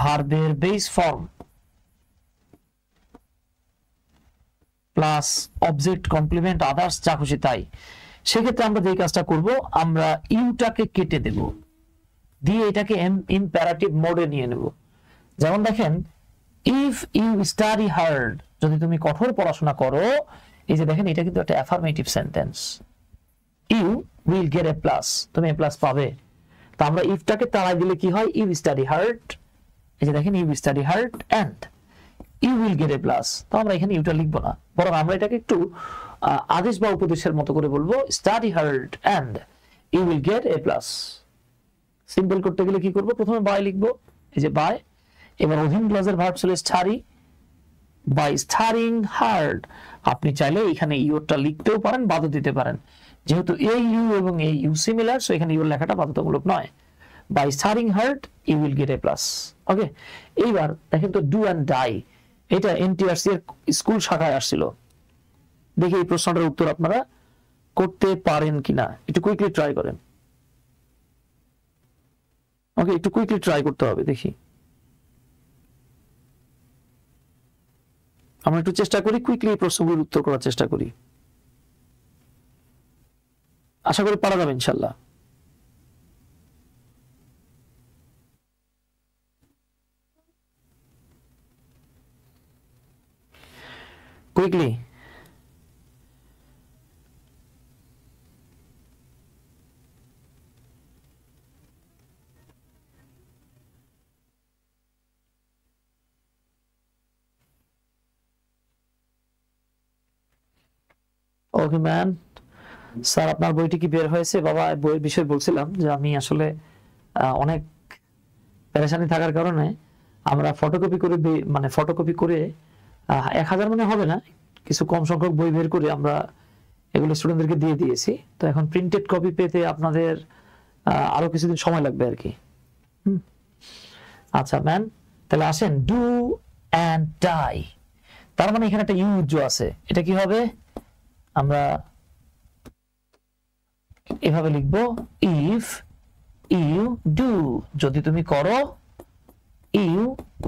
ভার্বের base form plus object complement others যা খুশি তাই, সেক্ষেত্রে আমরা যে কাজটা করব, আমরা ইউটাকে কেটে দেব, দিয়ে এটাকে ইম্পারেটিভ মোডে নিয়ে নেব। যেমন দেখেন ইফ ইউ স্টাডি হার্ড, যদি তুমি কঠোর পড়াশোনা করো, এই যে দেখেন এটা কিন্তু একটা affirmative sentence. You will get A plus, তুমি এ প্লাস পাবে। তো আমরা ইফটাকে তাড়াই দিলে কি হয়, ইউ স্টাডি হার্ড, এই যে দেখেন you study hard and you will get A plus. তো আমরা এখানে ইউটা লিখবো না, বরং আমরা এটাকে একটু আদেশ বা উপদেশের মতো করে বলবো, study hard and you will get A plus. Simple করতে গেলে কি করব, প্রথমে বাই লিখবো, এই যে বাই। এবার অধীন ক্লজের ভার্ব ছিল স্টাডি, বাই স্টাডিং হার্ড। আপনি চাইলে এখানে ইউটা লিখতেও পারেন, বাদও দিতে পারেন। যেহেতু এই ইউ এবং এই ইউ সিমিলার, সো এখানে ইউর লেখাটা বাধ্যতামূলক নয়। By studying hard you will get A plus. Okay, এইবার দেখেন তো ডু অ্যান্ড ডাই, এটা এনটিআরসি এর স্কুল শাখায় আসছিল। দেখি এই প্রশ্নটার উত্তর আপনারা করতে পারেন কিনা, একটু কুইকলি ট্রাই করেন। ওকে, একটু কুইকলি ট্রাই করতে হবে, দেখি। আমরা একটু চেষ্টা করি কুইকলি এই প্রশ্নগুলোর উত্তর করার চেষ্টা করি, আশা করি পারা যাবে ইনশাল্লাহ। কুইকলি ওকে ম্যান, স্যার আপনার বইটি কি বের হয়েছে? বাবা, বইয়ের বিষয় বলছিলাম যে আমি আসলে অনেক পেরেশানি থাকার কারণে আমরা ফটোকপি করে, মানে ফটোকপি করে 1000 মানে হবে না, কিছু কম সংখ্যক বই বের করে আমরা এগুলো স্টুডেন্টদেরকে দিয়ে দিয়েছি। তো এখন প্রিন্টেড কপি পেতে আপনাদের আরো কিছুদিন সময় লাগবে আর কি। আচ্ছা ম্যান, তাহলে আসেন ডু অ্যান্ড ডাই। তার মানে এখানে একটা ইউজ আছে, এটা কি হবে, আমরা এভাবে লিখবো, ইফ ইউ ডু, যদি তুমি করো, ইউ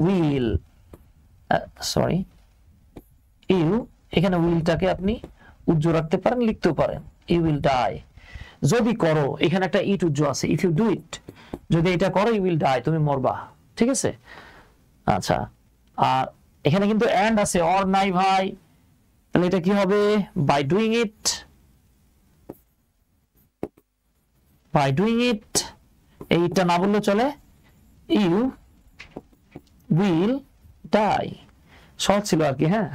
উইল, সরি ইউ, এখানে উইলটাকে আপনি উজ্জ্ব রাখতে পারেন, লিখতেও পারেন, ইউ উইল ডাই। যদি করো, এখানে একটা ইট উজ্জ্ব আছে, ইফ ইউ ডু ইট, যদি এটা করো ইউ উইল ডাই, তুমি মরবা, ঠিক আছে। আচ্ছা, আর এখানে কিন্তু এন্ড আছে, অর নাই ভাই, তাহলে এটা কি হবে, by doing it, by doing it, এইটা না বললে চলে, ইউ উইল ডাই। সহজ ছিল আর কি, হ্যাঁ।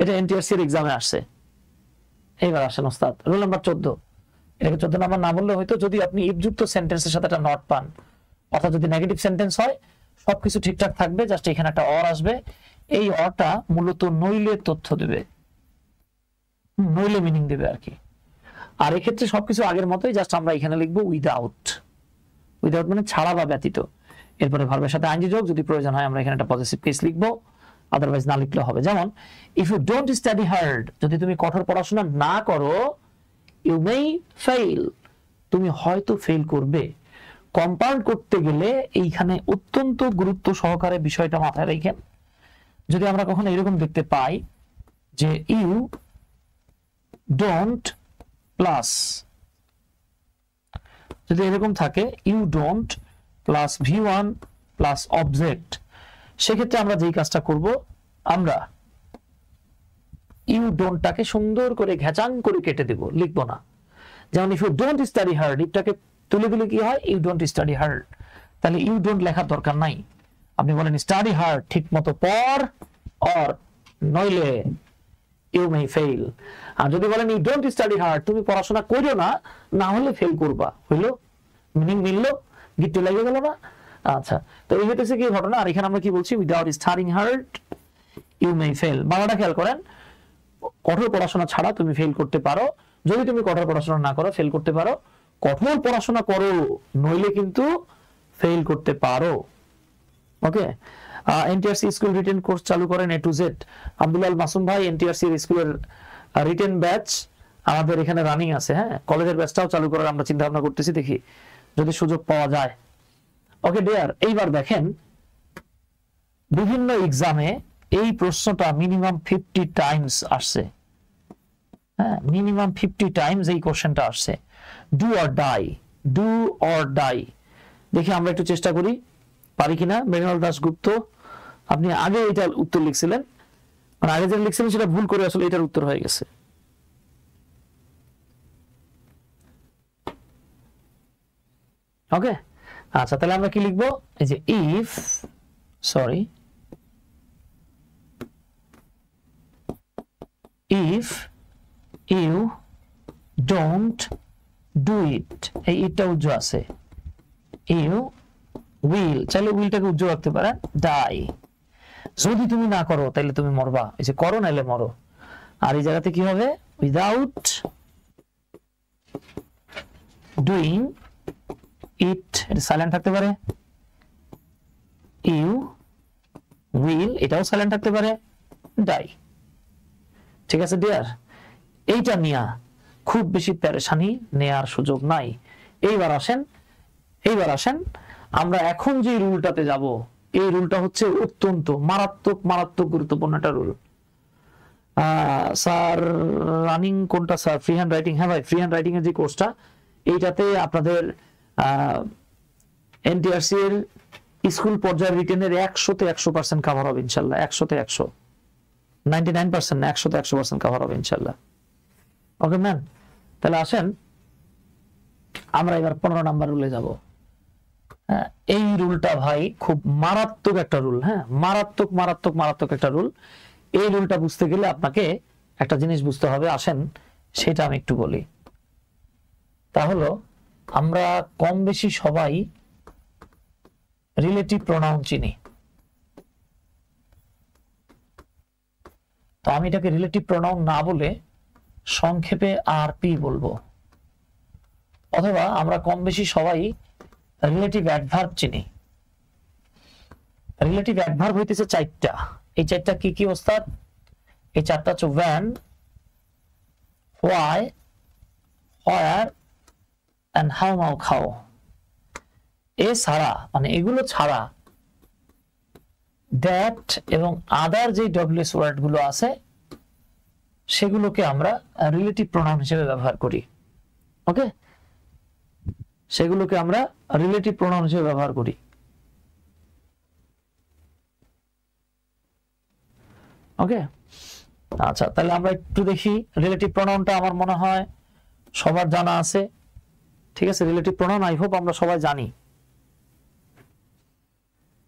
এটা এনটিআরসি এর এক্সামে আসছে। এইবার আসেন ওস্তাদ, রোল নাম্বার 14। এটাকে 14 নাম্বার না বললে হয়তো, যদি আপনি ইফ যুক্ত সেন্টেন্সের সাথে একটা নট পান, অর্থাৎ যদি নেগেটিভ সেন্টেন্স হয়, সবকিছু ঠিকঠাক থাকবে, জাস্ট এখানে একটা অর আসবে, এই অরটা মূলত নইলের তথ্য দেবে, নইলে মিনিং দেবে আর কি। আর এক্ষেত্রে সবকিছু আগের মতোই, জাস্ট আমরা এখানে লিখবো উইদাউট, উইদাউট মানে ছাড়া বা ব্যতীত। এরপরে ভার্বের সাথে আইএনজি যোগ, যদি প্রয়োজন হয় আমরা এখানে একটা পজিটিভ কেস লিখবো, আদারওয়াইজ না লিখলে হবে। যেমন if you don't study hard, যদি তুমি কঠোর পড়াশোনা না করো, ইউ মে ফেইল, তুমি হয়তো ফেল করবে। কম্পাউন্ড করতে গেলে এইখানে অত্যন্ত গুরুত্ব সহকারে বিষয়টা মাথায় রাখেন, যদি আমরা কখনো এরকম দেখতে পাই যে ইউ ডোন্ট প্লাস, যদি এরকম থাকে you don't plus v1 plus object, সেক্ষেত্রে আমরা যেই কাজটা করব, আমরা ইউ ডোন্টটাকে সুন্দর করে ঘেচাং করে কেটে দেব, লিখবো না। যেমন if you don't study hard, ইটাকে তুলে দিলে কি হয়, ইউ ডোন্ট স্টাডি হার্ড, তাহলে ইউ ডোন্ট লেখার দরকার নাই। আপনি বলেন স্টাডি হার্ড, ঠিক মতো পড়, অর নইলে ইউ মে ফেল। আর যদি বলেন ইউ ডোন্ট স্টাডি হার্ড, তুমি পড়াশোনা করো না, না হলে ফেল করবা, হইলো? মিনিং মিললো? গিট্টু লেগে গেল না? আচ্ছা, তো এই হইতেছে কি ঘটনা। আর এখানে আমরা কি বলছি, without studying hard you may fail. বাংলাটা খেয়াল করেন, কঠোর পড়াশোনা ছাড়া তুমি ফেল করতে পারো, যদি তুমি কঠোর পড়াশোনা না করো ফেল করতে পারো, কঠোর পড়াশোনা করো নইলে কিন্তু ফেল করতে পারো। ওকে, এনটিআরসি স্কুল রিটেন কোর্স চালু করেন A to Z। Abdul Masum ভাই, এনটিআরসি স্কুলের রিটেন ব্যাচ আমাদের এখানে রানিং আছে। হ্যাঁ, কলেজের ব্যাচটাও চালু করার আমরা চিন্তা ভাবনা করতেছি, দেখি যদি সুযোগ পাওয়া যায়। ওকে ডিয়ার, এইবার দেখেন বিভিন্ন এক্সামে এই প্রশ্নটা মিনিমাম 50 টাইমস আসছে। হ্যাঁ, মিনিমাম 50 টাইমস এই কোশ্চেনটা আসছে। Do or die, do or die. দেখি আমরা একটু চেষ্টা করি পারি কিনা। মৃণাল দাশগুপ্ত, আপনি আগে এটার উত্তর লিখছিলেন, মানে আগে যেটা লিখছিলেন সেটা ভুল করে আসলে এটার উত্তর হয়ে গেছে। ওকে, আচ্ছা তাহলে আমরা কি লিখবো, এই যে if, sorry, if you don't do it, এই ইটটা উজ্জ্ব আছে, you will, চাইলে উইলটাকে উজ্জ্ব রাখতে পারেন, die, যদি তুমি না করো তাহলে তুমি মরবা, এই যে করো নাইলে মরো। আর এই জায়গাতে কি হবে, without doing it, এটা সাইলেন্ট থাকতে পারে, you will, এটাও সাইলেন্ট থাকতে পারে, die। ঠিক আছে ডিয়ার, এইটা নিয়ে খুব বেশি পেরেশানি নেয়ার সুযোগ নাই। এইবার আসেন আমরা এখন যে রুলটাতে যাব, এই রুলটা হচ্ছে অত্যন্ত মারাত্মক গুরুত্বপূর্ণ একটা রুল। স্যার রানিং কোনটা স্যার? Free hand writing. হ্যাঁ ভাই, ফ্রি হ্যান্ড রাইটিং এর যে কোর্সটা, এইটাতে আপনাদের এনটিআরসি এর স্কুল পর্যায়ের রিটেনের 100তে 100% কভার হবে ইনশাআল্লাহ। 100তে 100, 99% না, 100তে 100% কভার হবে ইনশাআল্লাহ। ওকে ম্যান, তাহলে আসেন আমরা এবার 15 নাম্বার রুলে যাব। এই রুলটা ভাই খুব মারাত্মক একটা রুল। হ্যাঁ, মারাত্মক একটা রুল। এই রুলটা বুঝতে গেলে আপনাকে একটা জিনিস বুঝতে হবে, আসেন সেটা আমি একটু বলি। তা হলো, আমরা কম বেশি সবাই রিলেটিভ প্রোনাউন চিনি। তো আমি এটাকে রিলেটিভ প্রোনাউন না বলে সংক্ষেপে আরপি বলবো, অথবা আমরা কম বেশি সবাই রিলেটিভ অ্যাডভার্ব চিনি। রিলেটিভ অ্যাডভার্ব হইতেছে 4টা। এই 4টা কি কি ওস্তাদ? এই 4টা হচ্ছে when, why, where and how, how। এছাড়া মানে এগুলো ছাড়া that এবং আদার যে ডব্লিউএস ওয়ার্ড গুলো আছে সেগুলোকে আমরা রিলেটিভ প্রোনাউন হিসেবে ব্যবহার করি। ওকে, সেগুলোকে আমরা রিলেটিভ প্রোনাউন হিসেবে ব্যবহার করি। ওকে, আচ্ছা তাহলে আমরা একটু দেখি রিলেটিভ প্রোনাউনটা। আমার মনে হয় সবার জানা আছে। ঠিক আছে, রিলেটিভ প্রোনাউন আই হোপ আমরা সবাই জানি।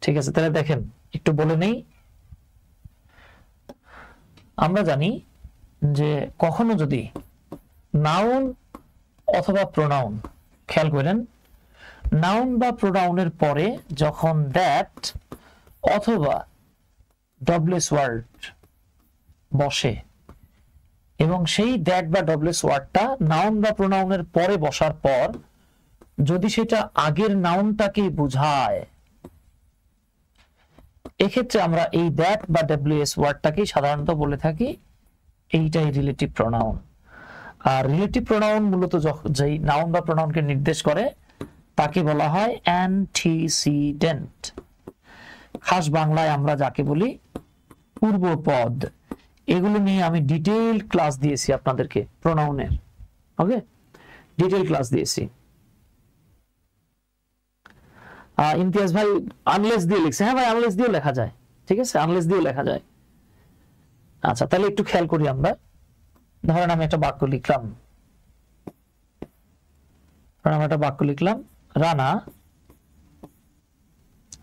ঠিক আছে, তাহলে দেখেন একটু বলে নেই। আমরা জানি যে কখনো যদি নাউন অথবা প্রোনাউন, খেয়াল করেন, নাউন বা প্রোনাউনের পরে যখন দ্যাট অথবা ডব্লিউএস ওয়ার্ড বসে এবং সেই দ্যাট বা ডব্লিউএস ওয়ার্ডটা নাউন বা প্রোনাউনের পরে বসার পর যদি সেটা আগের নাউনটাকে বোঝায়, এক্ষেত্রে আমরা এই দ্যাট বা ডব্লিউএস ওয়ার্ডটাকে সাধারণত বলে থাকি এইটাই রিলেটিভ প্রোনাউন। আর রিলেটিভ প্রোনাউন মূলত যেই নাউন বা প্রোনাউনকে নির্দেশ করে তাকে বলা হয় অ্যান্টিসিডেন্ট। খাস বাংলায় আমরা যাকে বলি পূর্বপদ, এগুলো নিয়ে আমি ডিটেইল ক্লাস দিয়েছি আপনাদেরকে প্রোনাউনের। ওকে, ডিটেইল ক্লাস দিয়েছি। ইমতিয়াজ ভাই আনলেস দিয়ে লিখছে। হ্যাঁ ভাই, আনলেস দিয়ে লেখা যায়, ঠিক আছে, আনলেস দিয়ে লেখা যায়। আচ্ছা, তাহলে একটু খেয়াল করি আমরা। ধরেন আমি একটা বাক্য লিখলাম,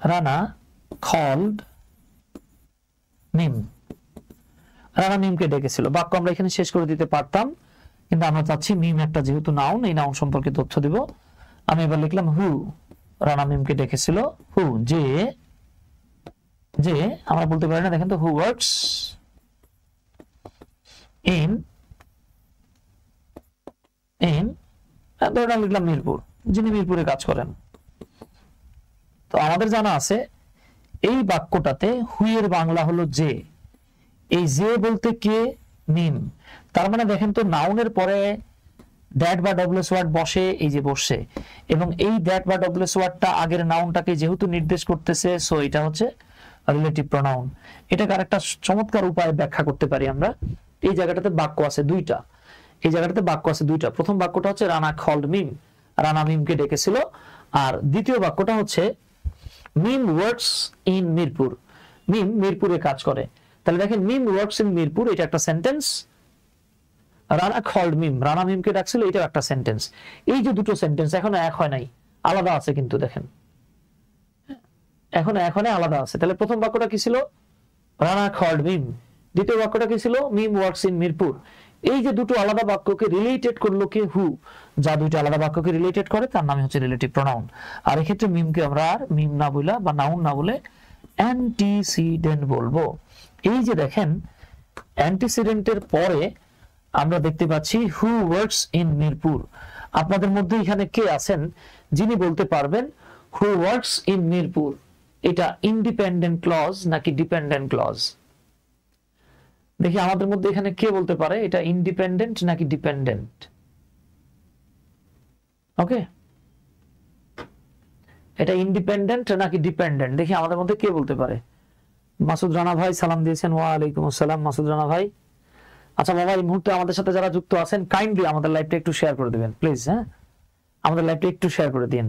রানা called মিম। রানা মিমকে ডেকেছিল। বাক্য আমরা এখানে শেষ করে দিতে পারতাম, কিন্তু আমরা চাচ্ছি মিম একটা যেহেতু নাউন, এই নাউন সম্পর্কে তথ্য দিব। আমি এবার লিখলাম হু, রানা মিমকে ডেকেছিল। হু, যে আমরা বলতে পারি না, দেখেন তো, হু ওয়ার্কস ইন ধরেন লিখলাম মিরপুর, যিনি মিরপুরে কাজ করেন। তো আমাদের জানা আছে এই বাক্যটাতে হু এর বাংলা হলো যে। এই যে বলতে কে? মিম। তার মানে দেখেন তো, নাউনের পরে দ্যাট বা ডব্লিউএস ওয়ার্ড বসে, এই যে বসছে, এবং এই দ্যাট বা ডব্লিউএস ওয়ার্ডটা আগের নাউনটাকে যেহেতু নির্দেশ করতেছে, সো এটা হচ্ছে রিলেটিভ প্রোনাউন। এটাকে আরেকটা চমৎকার উপায়ে ব্যাখ্যা করতে পারি আমরা। এই জায়গাটাতে বাক্য আছে দুইটা, প্রথম বাক্যটা হচ্ছে রানা কল্ড মিম, রানা মিমকে ডেকেছিল। আর দ্বিতীয় বাক্যটা হচ্ছে মিম ওয়ার্কস ইন মিরপুর, মিম মিরপুরে কাজ করে। তাহলে দেখেন, মিম ওয়ার্কস ইন মিরপুর, এটা একটা সেন্টেন্স। রানা কল্ড মিম, রানা মিমকে ডাকছিল, এটা একটা সেন্টেন্স। এই যে দুটো সেন্টেন্স এখনো এক হয় নাই, আলাদা আছে, কিন্তু দেখেন এখনো আলাদা আছে। তাহলে প্রথম বাক্যটা কি ছিল? রানা কল্ড মিম। দ্বিতীয় বাক্যটা কি ছিল? মিম ওয়ার্কস ইন মিরপুর। এই যে দুটো আলাদা বাক্যকে রিলেটেড করলো কে? হু। যা দুইটা আলাদা বাক্যকে রিলেটেড করে তার নাম হচ্ছে রিলেটিভ প্রোনাউন। আর এক্ষেত্রে মিমকে আমরা আর মিম না বলে বা নাউন না বলে অ্যান্টিসিডেন্ট বলবো। এই যে দেখেন, অ্যান্টিসিডেন্টের পরে আমরা দেখতে পাচ্ছি হু ওয়ার্কস ইন মিরপুর। আপনাদের মধ্যে এখানে কে আছেন যিনি বলতে পারবেন হু ওয়ার্কস ইন মিরপুর এটা ইন্ডিপেন্ডেন্ট ক্লজ নাকি ডিপেন্ডেন্ট ক্লজ? দেখি আমাদের মধ্যে এখানে কে বলতে পারে এটা ইন্ডিপেন্ডেন্ট নাকি ডিপেন্ডেন্ট? ওকে, এটা ইন্ডিপেন্ডেন্ট নাকি ডিপেন্ডেন্ট? দেখি আমাদের মধ্যে কে বলতে পারে। মাসুদ রানা ভাই সালাম দিয়েছেন, ওয়ালাইকুম আসসালাম মাসুদ রানা ভাই। আচ্ছা বাবা, এই মুহূর্তে আমাদের সাথে যারা যুক্ত আছেন কাইন্ডলি আমাদের লাইভটা একটু শেয়ার করে দিবেন প্লিজ। হ্যাঁ, আমাদের লাইভটা একটু শেয়ার করে দিন।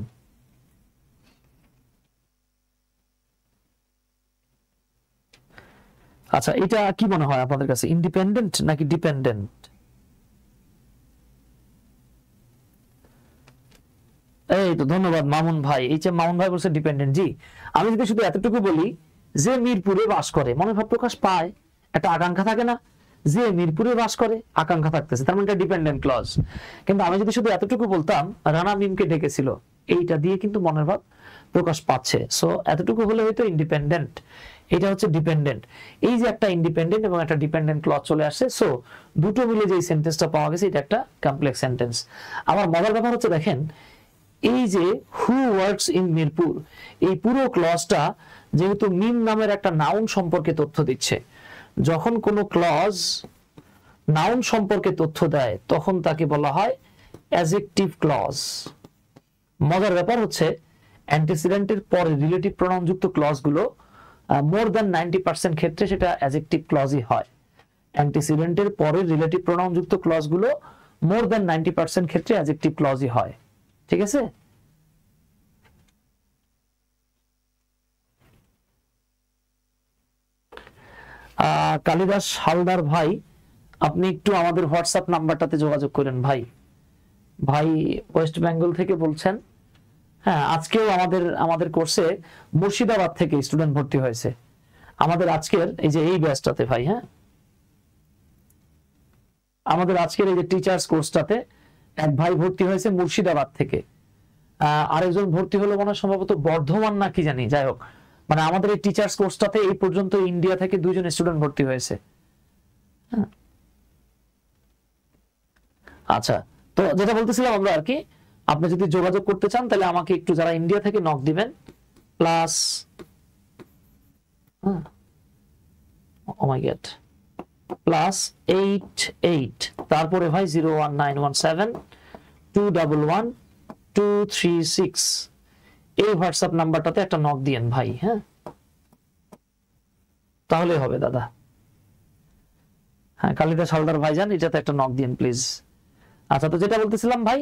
আচ্ছা, এটা কি মনে হয় আপনাদের কাছে, ইন্ডিপেন্ডেন্ট নাকি ডিপেন্ডেন্ট? এই তো ধন্যবাদ মামুন ভাই। এই যে মামুন ভাই বলছে ডিপেন্ডেন্ট। জি, আমি যদি শুধু এতটুকু বলি যে মিরপুরে বাস করে, মনে ভাব প্রকাশ পায়, একটা আকাঙ্ক্ষা থাকে না, যে মিরপুরে বাস করে, আকাঙ্ক্ষা থাকতেছে, তার মানে এটা ডিপেন্ডেন্ট ক্লজ। কিন্তু আমি যদি শুধু এতটুকু বলতাম রানা মিমকে ডেকেছিল, এইটা দিয়ে কিন্তু মনের ভাব প্রকাশ পাচ্ছে। সো এতটুকু হলে হয়তো ইন্ডিপেন্ডেন্ট, এটা হচ্ছে ডিপেন্ডেন্ট। এই যে একটা ইন্ডিপেন্ডেন্ট এবং একটা ডিপেন্ডেন্ট ক্লজ চলে আসছে, সো দুটো মিলে যে সেন্টেন্সটা পাওয়া গেছে এটা একটা কমপ্লেক্স সেন্টেন্স। আমার মজার ব্যাপার হচ্ছে দেখেন, এই যে হু ওয়ার্কস ইন মিরপুর, এই পুরো ক্লজটা যেহেতু মিম নামের একটা নাউন সম্পর্কে তথ্য দিচ্ছে, যখন কোনো ক্লজ নাউন সম্পর্কে তথ্য দেয় তখন তাকে বলা হয় অ্যাডজেক্টিভ ক্লজ। মজার ব্যাপার হচ্ছে অ্যান্টিসিডেন্টের পরে রিলেটিভ প্রোনাউন যুক্ত ক্লজগুলো মোর দ্যান 90% ক্ষেত্রে সেটা অ্যাডজেক্টিভ ক্লজই হয়। অ্যান্টিসিডেন্টের পরে রিলেটিভ প্রোনাউন যুক্ত ক্লজগুলো মোর দ্যান 90% ক্ষেত্রে অ্যাডজেক্টিভ ক্লজই হয়। ঠিক আছে? কালিদাস হালদার ভাই, আপনি একটু আমাদের হোয়াটসঅ্যাপ নাম্বারটাতে যোগাযোগ করেন ভাই। ভাই ওয়েস্ট বেঙ্গল থেকে বলছেন। হ্যাঁ, আজকেও আমাদের কোর্সে মুর্শিদাবাদ থেকে স্টুডেন্ট ভর্তি হয়েছে আমাদের আজকের এই যে এই ব্যাচটাতে ভাই। হ্যাঁ, আমাদের আজকের এই যে টিচার্স কোর্সটাতে এক ভাই ভর্তি হয়েছে মুর্শিদাবাদ থেকে, আরেকজন ভর্তি হলো মনে সম্ভবত বর্ধমান না কি জানি, যাই হোক, মানে আমাদের এই টিচার্স কোর্সটাতে এই পর্যন্ত ইন্ডিয়া থেকে 2 জন স্টুডেন্ট ভর্তি হয়েছে। আচ্ছা, তো যেটা বলতেছিলাম আমরা আর কি, আপনি যদি যোগাযোগ করতে চান তাহলে আমাকে একটু যারা ইন্ডিয়া থেকে নক দিবেন, প্লাস +88 তারপরে ভাই 01917211236 এই হোয়াটসঅ্যাপ নাম্বারটাতে একটা নক দিয়েন ভাই। হ্যাঁ, তাহলে হবে দাদা। হ্যাঁ, কালিদাস হালদার ভাইজান, এটাতে একটা নক দিন প্লিজ। আচ্ছা, তো যেটা বলতেছিলাম ভাই,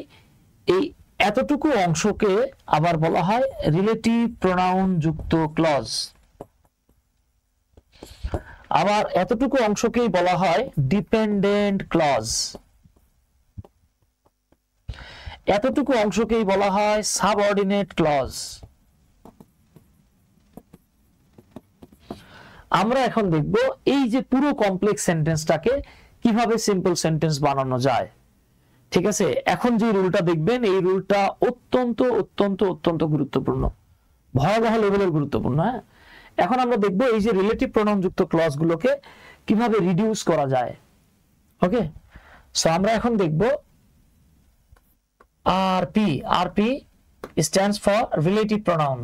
এই এতটুকু অংশকে আবার বলা হয় রিলেটিভ প্রোনাউন যুক্ত ক্লজ। আবার এতটুকু অংশকেই বলা হয় ডিপেন্ডেন্ট ক্লজ। এতটুকু অংশকেই বলা হয় সাবঅর্ডিনেট ক্লজ। আমরা এখন দেখব এই যে পুরো কমপ্লেক্স সেন্টেন্সটাকে কিভাবে সিম্পল সেন্টেন্স বানানো যায়। ঠিক আছে, এখন যে রুলটা দেখবেন, এই রুলটা অত্যন্ত অত্যন্ত অত্যন্ত গুরুত্বপূর্ণ, ভয়াবহ লেভেলের গুরুত্বপূর্ণ। হ্যাঁ, এখন আমরা দেখব এই যে রিলেটিভ প্রোনাউন যুক্ত ক্লজ গুলোকে কিভাবে রিডিউস করা যায়। ওকে, সো আমরা এখন দেখব RP. RP stands for relative pronoun.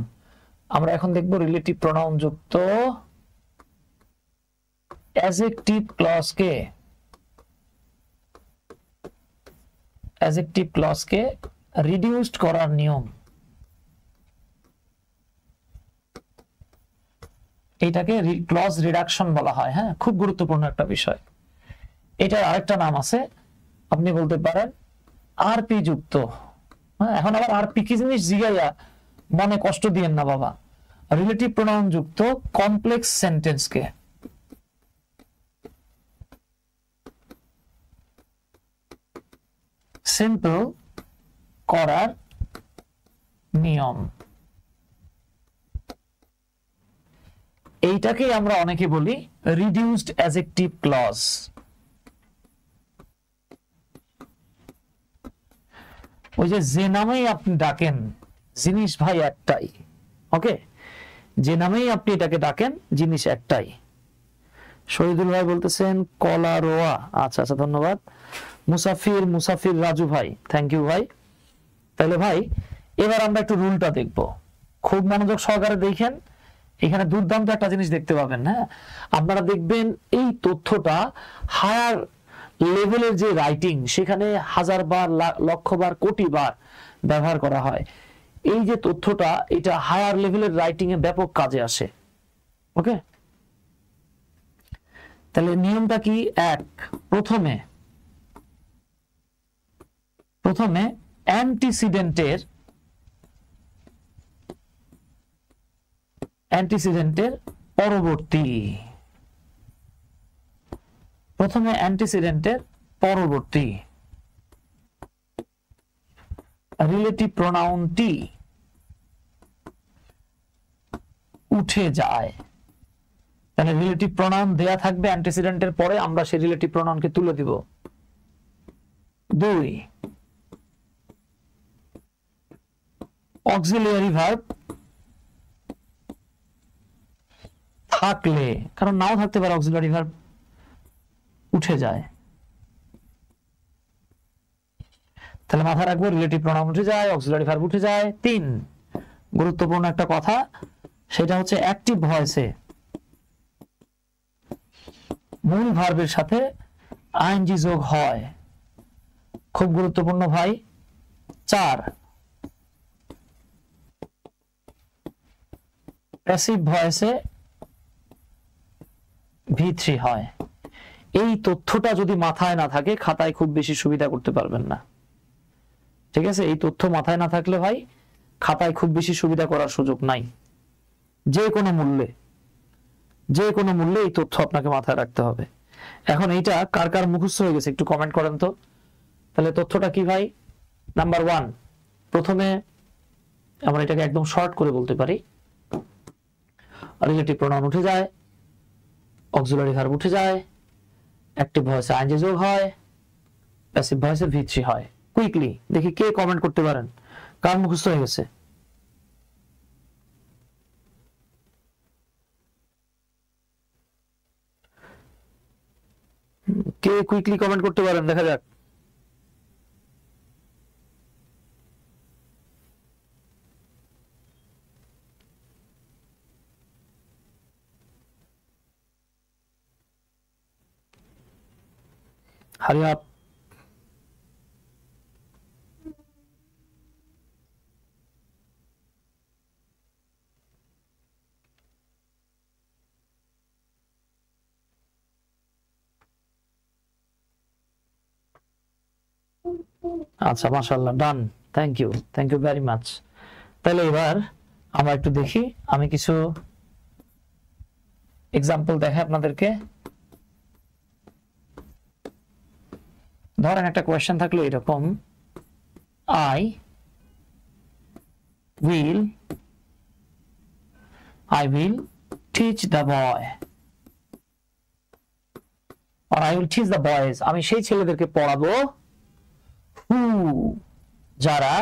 আমরা এখন দেখব রিলেটিভ প্রোনাউন যুক্ত অ্যাডজেক্টিভ ক্লজকে, অ্যাডজেক্টিভ ক্লজকে রিডিউসড করার নিয়ম। এটাকে ক্লজ রিডাকশন বলা হয়। হ্যাঁ, খুব গুরুত্বপূর্ণ একটা বিষয়। এটার আরেকটা নাম আছে, আপনি বলতে পারেন আরপি যুক্ত। হ্যাঁ, এখন আবার আরপি কি জিনিস জিগাইয়া মনে কষ্ট দিয়েন না বাবা। রিলেটিভ প্রোনাউন যুক্ত কমপ্লেক্স সেন্টেন্সকে সিম্পল করার নিয়ম। এইটাকেই আমরা অনেকে বলি রিডিউসড অ্যাডজেক্টিভ ক্লজ। ওই যে নামেই আপনি ডাকেন, জিনিস ভাই একটাই। ওকে, যে নামেই আপনি এটাকে ডাকেন, জিনিস একটাই। শহীদুল ভাই বলতেছেন কলা রোয়া। আচ্ছা আচ্ছা, ধন্যবাদ। মুসাফির, মুসাফির রাজু ভাই, থ্যাংক ইউ ভাই। তাহলে ভাই এবার আমরা একটু রুলটা দেখব, খুব মনোযোগ সহকারে দেখেন। এখানে দুর্দান্ত একটা জিনিস দেখতে পাবেন। হ্যাঁ, আপনারা দেখবেন এই তথ্যটা হায়ার লেভেলের যে রাইটিং, সেখানে হাজার বার, লক্ষ বার, কোটি বার ব্যবহার করা হয়। এই যে তথ্যটা, এটা হায়ার লেভেলের রাইটিং এ ব্যাপক কাজে আসে। ওকে, তাহলে নিয়মটা কি? এক, প্রথমে অ্যান্টিসিডেন্টের পরবর্তী, প্রথমে অ্যান্টিসিডেন্টের পরবর্তী রিলেটিভ প্রোনাউনটি উঠে যায়। তাহলে রিলেটিভ প্রোনাউন দেয়া থাকবে অ্যান্টিসিডেন্টের পরে, আমরা সেই রিলেটিভ প্রোনাউনকে তুলে দিব। দুই, অক্সিলিয়ারি ভার্ব থাকলে, কারণ নাও থাকতে পারে, অক্সিলিয়ারি ভার্ব উঠে যায়। তাহলে মাথায় রাখবো, রিলেটিভ প্রোনাউন উঠে যায়, অক্সিলিয়ারি ভার্ব উঠে যায়। তিন, গুরুত্বপূর্ণ একটা কথা, সেটা হচ্ছে অ্যাক্টিভ ভয়েসে মূল ভার্বের সাথে আইএনজি যোগ হয়, খুব গুরুত্বপূর্ণ ভাই। চার, প্যাসিভ ভয়েসে V3 হয়। এই তথ্যটা যদি মাথায় না থাকে, খাতায় খুব বেশি সুবিধা করতে পারবেন না। ঠিক আছে, এই তথ্য মাথায় না থাকলে ভাই খাতায় খুব বেশি সুবিধা করার সুযোগ নাই। যে কোনো মূল্যে, যে কোনো মূল্যে এই তথ্য আপনাকে মাথায় রাখতে হবে। এখন এইটা কার কার মুখস্থ হয়ে গেছে একটু কমেন্ট করেন তো। তাহলে তথ্যটা কি ভাই? নাম্বার ওয়ান, প্রথমে আমরা এটাকে একদম শর্ট করে বলতে পারি, রিলেটিভ প্রোনাউন উঠে যায়, অক্সিলারি ভার্ব উঠে যায়, অ্যাক্টিভ ভয়েসে আইএনজি যোগ হয়, প্যাসিভ ভয়েসে V3 হয়। কুইকলি দেখি কে কমেন্ট করতে পারেন, কার মুখস্থ হয়ে গেছে। কে কুইকলি কমেন্ট করতে পারেন, দেখা যাক। Hurry up. আচ্ছা মাশাআল্লাহ, ডান, থ্যাংক ইউ ভেরি মাচ। তাহলে এবার আমরা একটু দেখি, আমি কিছু এক্সাম্পল দেখাই আপনাদেরকে। ধরেন একটা কোয়েশ্চেন থাকলো এরকম, I will teach the boy or I will teach the boys, আমি সেই ছেলেদেরকে পড়াবো who, যারা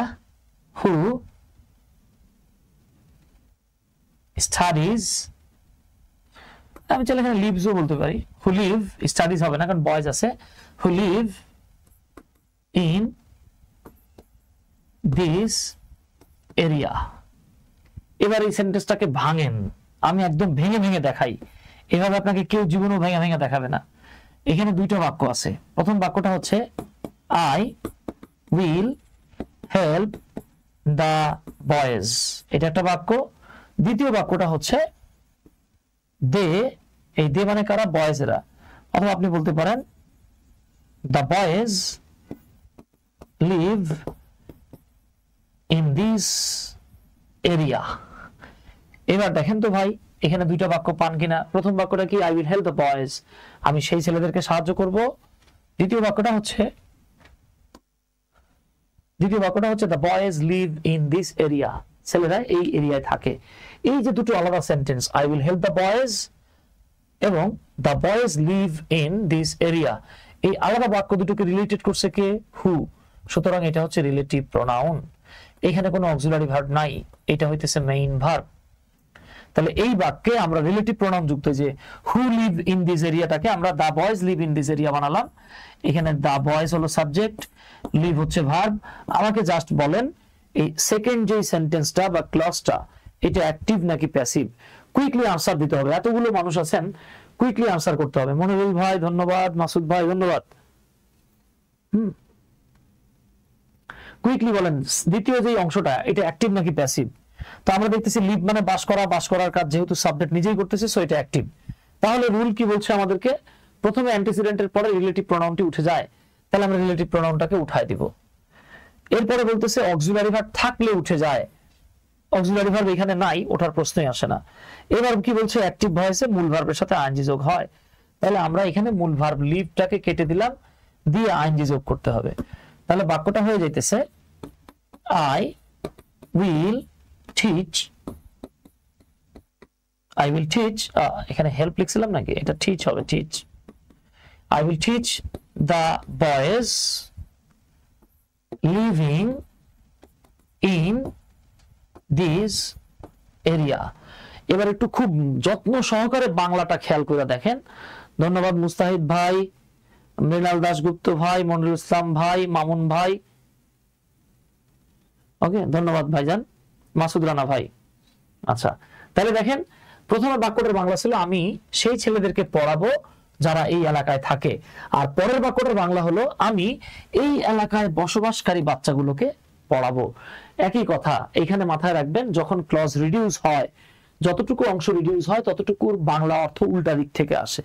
who studies, আমি চাইলে এখানে lives ও বলতে পারি, who live, studies হবে না কারণ বয়েজ আছে, who live in this area। এবার এই সেন্টেন্সটাকে ভাঙেন, আমি একদম ভেঙে ভেঙে দেখাই, এভাবে আপনাকে কেউ জীবনেও ভেঙে ভেঙে দেখাবে না। এখানে দুইটা বাক্য আছে, প্রথম বাক্যটা হচ্ছে I will help the boys, এটা একটা বাক্য। দ্বিতীয় বাক্যটা হচ্ছে দে, এই দে মানে কারা, বয়েজেরা, অথবা আপনি বলতে পারেন the boys live in this area। এবার দেখেন তো ভাই এখানে দুইটা বাক্য পান কিনা। প্রথম বাক্যটা কি, I will help the boys, আমি সেই ছেলেদেরকে সাহায্য করব। দ্বিতীয় বাক্যটা হচ্ছে the boys live in this area, ছেলেরা এই এরিয়ায় থাকে। এই যে দুটো আলাদা sentence, I will help the boys এবং the boys live in this area, এই আলাদা বাক্য দুটোকে রিলেটেড করছে কে, হু। সুতরাং এটা হচ্ছে রিলেটিভ প্রোনাউন, এখানে কোনো অক্সিলারি ভার্ব নাই, এটা হইতেছে মেইন ভার্ব। তাহলে এই বাক্যে আমরা রিলেটিভ প্রোনাউন যুক্ত যে হু লিভ ইন দিস এরিয়াটাকে আমরা the boys live in this area বানালাম। এখানে দা বয়েজ হলো সাবজেক্ট, লিভ হচ্ছে ভার্ব। আমাকে জাস্ট বলেন এই সেকেন্ড যে সেন্টেন্সটা বা ক্লজটা এটা অ্যাক্টিভ নাকি প্যাসিভ, কুইকলি আনসার দিতে হবে। এতগুলো মানুষ আছেন, কুইকলি আনসার করতে হবে। মনিরুল ভাই ধন্যবাদ, মাসুদ ভাই ধন্যবাদ। কুইকলি বলেন দ্বিতীয় যে অংশটা এটা অ্যাক্টিভ নাকি প্যাসিভ। তো আমরা দেখতেছি লিভ মানে বাস করা, বাস করার কাজ যেহেতু সাবজেক্ট নিজেই করতেছে সো এটা অ্যাক্টিভ। তাহলে রুল কি বলছে আমাদেরকে, প্রথমে অ্যান্টিসিডেন্টের পরে রিলেটিভ প্রোনাউনটি উঠে যায়, তাহলে আমরা রিলেটিভ প্রোনাউনটাকে উঠায় দিব। এরপরে বলতেছে অক্সিলারি ভার্ব থাকলে উঠে যায়, অক্সিলারি ভার্ব এখানে নাই, ওঠার প্রশ্নই আসে না। এবার কি বলছে, অ্যাক্টিভ ভয়েসে মূল ভার্বের সাথে আইএনজি যোগ হয়, তাহলে আমরা এখানে মূল ভার্ব লিভটাকে কেটে দিলাম, দিয়ে আইএনজি যোগ করতে হবে। তাহলে বাক্যটা হয়ে যাইতেছে I will teach, এখানে হেল্প লিখছিলাম নাকি, এটা টিচ হবে, teach. I will teach the boys living in this area। এবার একটু খুব যত্ন সহকারে বাংলাটা খেয়াল করে দেখেন। ধন্যবাদ মুস্তাহিদ ভাই, মৃণাল দাশগুপ্ত ভাই, মনিরুল ইসলাম ভাই, মামুন ভাই, ওকে ধন্যবাদ ভাইজান, মাসুদ রানা ভাই। আচ্ছা তাহলে দেখেন প্রথমে বাক্যটার বাংলা ছিল আমি সেই ছেলেদেরকে পড়াবো যারা এই এলাকায় থাকে, আর পরের বাক্যটার বাংলা হলো আমি এই এলাকায় বসবাসকারী বাচ্চাগুলোকে পড়াবো। একই কথা এখানে মাথায় রাখবেন, যখন ক্লজ রিডিউস হয়, যতটুকু অংশ রিডিউস হয় ততটুকুর বাংলা অর্থ উল্টা দিক থেকে আসে।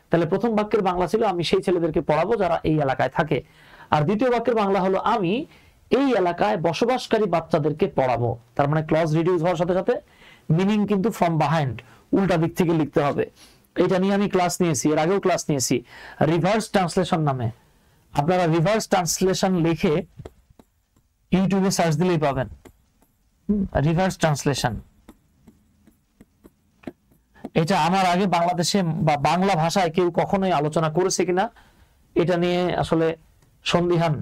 তাহলে প্রথম বাক্যের বাংলা ছিল আমি সেই ছেলেদেরকে পড়াবো যারা এই এলাকায় থাকে, আর দ্বিতীয় বাক্যের বাংলা হলো আমি এই এলাকায় বসবাসকারী বাচ্চাদেরকে পড়াবো। তার মানে ক্লজ রিডিউস হওয়ার সাথে সাথে মিনিং কিন্তু ফ্রম বিহাইন্ড, উল্টা দিক থেকে লিখতে হবে। এটা নিয়ে আমি ক্লাস নিয়েছি, এর আগেও ক্লাস নিয়েছি রিভার্স ট্রান্সলেশন নামে। আপনারা রিভার্স ট্রান্সলেশন লিখে ইউটিউবে সার্চ দিলেই পাবেন, রিভার্স ট্রান্সলেশন। এটা আমার আগে বাংলাদেশে বা বাংলা ভাষায় কেউ কখনোই আলোচনা করেছে কিনা এটা নিয়ে আসলে সন্দিহান।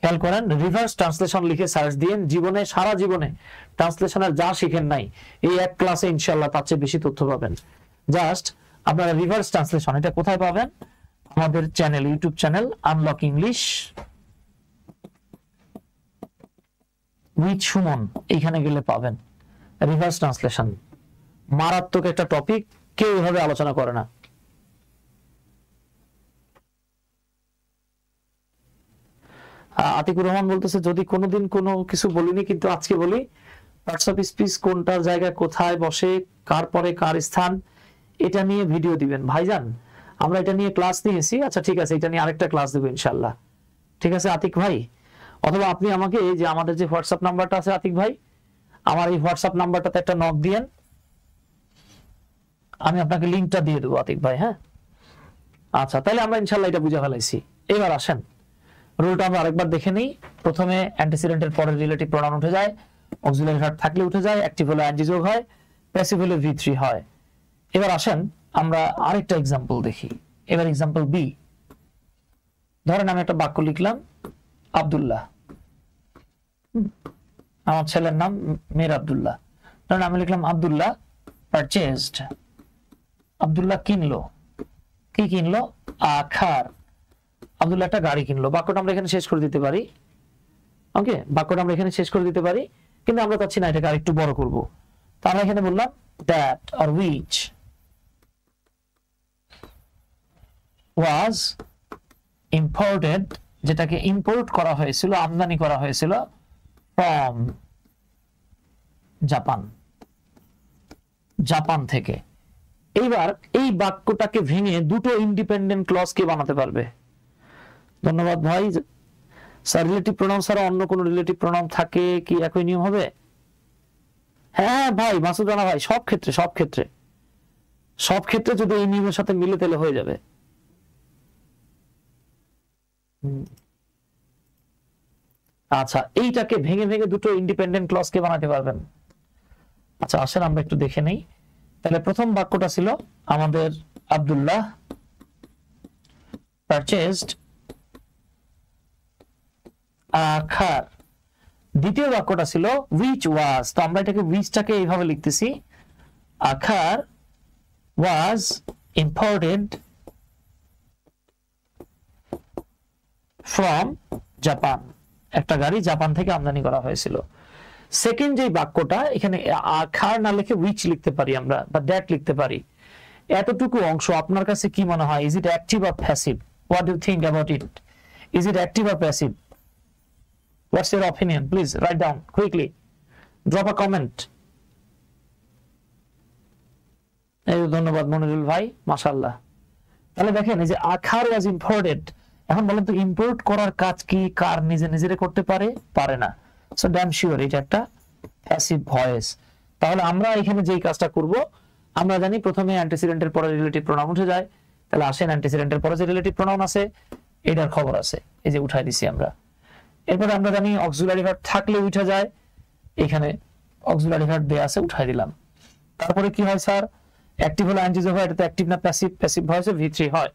খেয়াল করেন, রিভার্স ট্রান্সলেশন লিখে সার্চ দিয়েন, জীবনে সারা জীবনে ট্রান্সলেশনের যা শিখেন নাই এই এক ক্লাসে ইনশাআল্লাহ তার চেয়ে বেশি তথ্য পাবেন। জাস্ট আপনারা রিভার্স ট্রান্সলেশন এটা কোথায় পাবেন, আমাদের channel, YouTube channel unlock English with Suman, এইখানে গেলে পাবেন রিভার্স ট্রান্সলেশন। মারাত্মক একটা টপিক, কেউ এভাবে আলোচনা করে না। আতিকুর রহমান বলতেছে যদি কোনোদিন কোনো কিছু বলিনি কিন্তু আজকে বলি, পার্টস অফ স্পিচ কোনটার জায়গায় কোথায় বসে, কার পরে কার স্থান, এটা নিয়ে ভিডিও দিবেন ভাইজান। আমরা এটা নিয়ে ক্লাস নিয়েছি, আচ্ছা ঠিক আছে, এটা নিয়ে আরেকটা ক্লাস দেবো ইনশাআল্লাহ। ঠিক আছে আতিক ভাই, অথবা আপনি আমাকে এই যে আমাদের যে হোয়াটসঅ্যাপ নাম্বারটা আছে আতিক ভাই, আমার এই হোয়াটসঅ্যাপ নাম্বারটাতে একটা নক দিয়েন, আমি আপনাকে লিংকটা দিয়ে দেবো আতিক ভাই। হ্যাঁ আচ্ছা, তাহলে আমরা ইনশাল্লাহ এটা বুঝে ফেলাইছি। এবার আসেন রুলটা আমরা আরেকবার দেখে নিই। প্রথমে অ্যান্টিসিডেন্টের পরে রিলেটিভ প্রোনাউন উঠে যায়, অক্সিলারি ভার্ব থাকলে উঠে যায়, অ্যাকটিভ হলে আইএনজি যোগ হয়, প্যাসিভ হলে V3 হয়। এবার আসেন আমরা আরেকটা এক্সাম্পল দেখি। এবার এক্সাম্পল বি, ধরেন আমি একটা বাক্য লিখলাম আব্দুল্লাহ, আমার ছেলের নাম মেয়ের আব্দুল্লাহ। ধরেন আমি লিখলাম আব্দুল্লাহ পারচেজড, আব্দুল্লাহ কিনলো, কি কিনলো? খার। আব্দুল্লাহ একটা গাড়ি কিনলো। বাক্যটা আমরা এখানে শেষ করে দিতে পারি। ওকে, বাক্যটা আমরা এখানে শেষ করে দিতে পারি, কিন্তু আমরা চাচ্ছি না এটাকে আরেকটু বড় করব। তো আমরা এখানে বললাম that or which was imported, যেটাকে ইম্পোর্ট করা হয়েছিল, আমদানি করা হয়েছিল, from জাপান, জাপান থেকে। এইবার এই বাক্যটাকে ভেঙে দুটো ইন্ডিপেন্ডেন্ট ক্লজ কে বানাতে পারবে? ধন্যবাদ ভাই। স্যার রিলেটিভ প্রোনাউন ছাড়া অন্য কোনো রিলেটিভ প্রোনাউন থাকে কি একই নিয়ম হবে? হ্যাঁ ভাই মাসুদ রানা ভাই, সব ক্ষেত্রে সব ক্ষেত্রে সব ক্ষেত্রে যদি এই নিয়মের সাথে মিলে তাহলে হয়ে যাবে। আচ্ছা, এইটাকে ভেঙে ভেঙে দুটো ইন্ডিপেন্ডেন্ট ক্লজ কে বানাতে পারবেন? আচ্ছা আসেন আমরা একটু দেখে নেই। তাহলে প্রথম বাক্যটা ছিল আমাদের আব্দুল্লাহ পারচেজড খার। দ্বিতীয় বাক্যটা ছিল which was, তো আমরা এটাকে whichটাকে এইভাবে লিখতেছি, খার was imported from জাপান, একটা গাড়ি জাপান থেকে আমদানি করা হয়েছিল। সেকেন্ড যে বাক্যটা, এখানে খার না লিখে which লিখতে পারি আমরা, বা দ্যাট লিখতে পারি। এতটুকু অংশ আপনার কাছে কি মনে হয়? Is it active or passive? What do you think about it? Is it active or passive? What's your opinion? Please write down quickly. Drop a comment. ধন্যবাদ মনিরুল ভাই, মাশাআল্লাহ। তাহলে দেখেন এই যে আখার ওয়াজ ইম্পোর্টেড, এখন বলেন তো ইম্পোর্ট করার কাজ কি কার নিজে নিজে করতে পারে? পারে না। সো ড্যাম শিওর এটা একটা প্যাসিভ ভয়েস। তাহলে আমরা এখানে যেই কাজটা করব, আমরা জানি প্রথমে অ্যান্টিসিডেন্টের পরে রিলেটিভ প্রোনাউন উঠে যায়। তাহলে আসেন অ্যান্টিসিডেন্টের পরে যে রিলেটিভ প্রোনাউন আছে এটার খবর আছে, এই যে উঠাই দিছি আমরা। এরপরে আমরা জানি অক্সিলারি ভার্ব থাকলে উঠে যায়, এখানে অক্সিলারি ভার্ব দেয়া আছে উঠাই দিলাম। তারপরে কি হয় স্যার? অ্যাক্টিভ হলো আইএনজি হয়, এটা তো অ্যাক্টিভ না প্যাসিভ? প্যাসিভ ভয়েসে V3 হয়,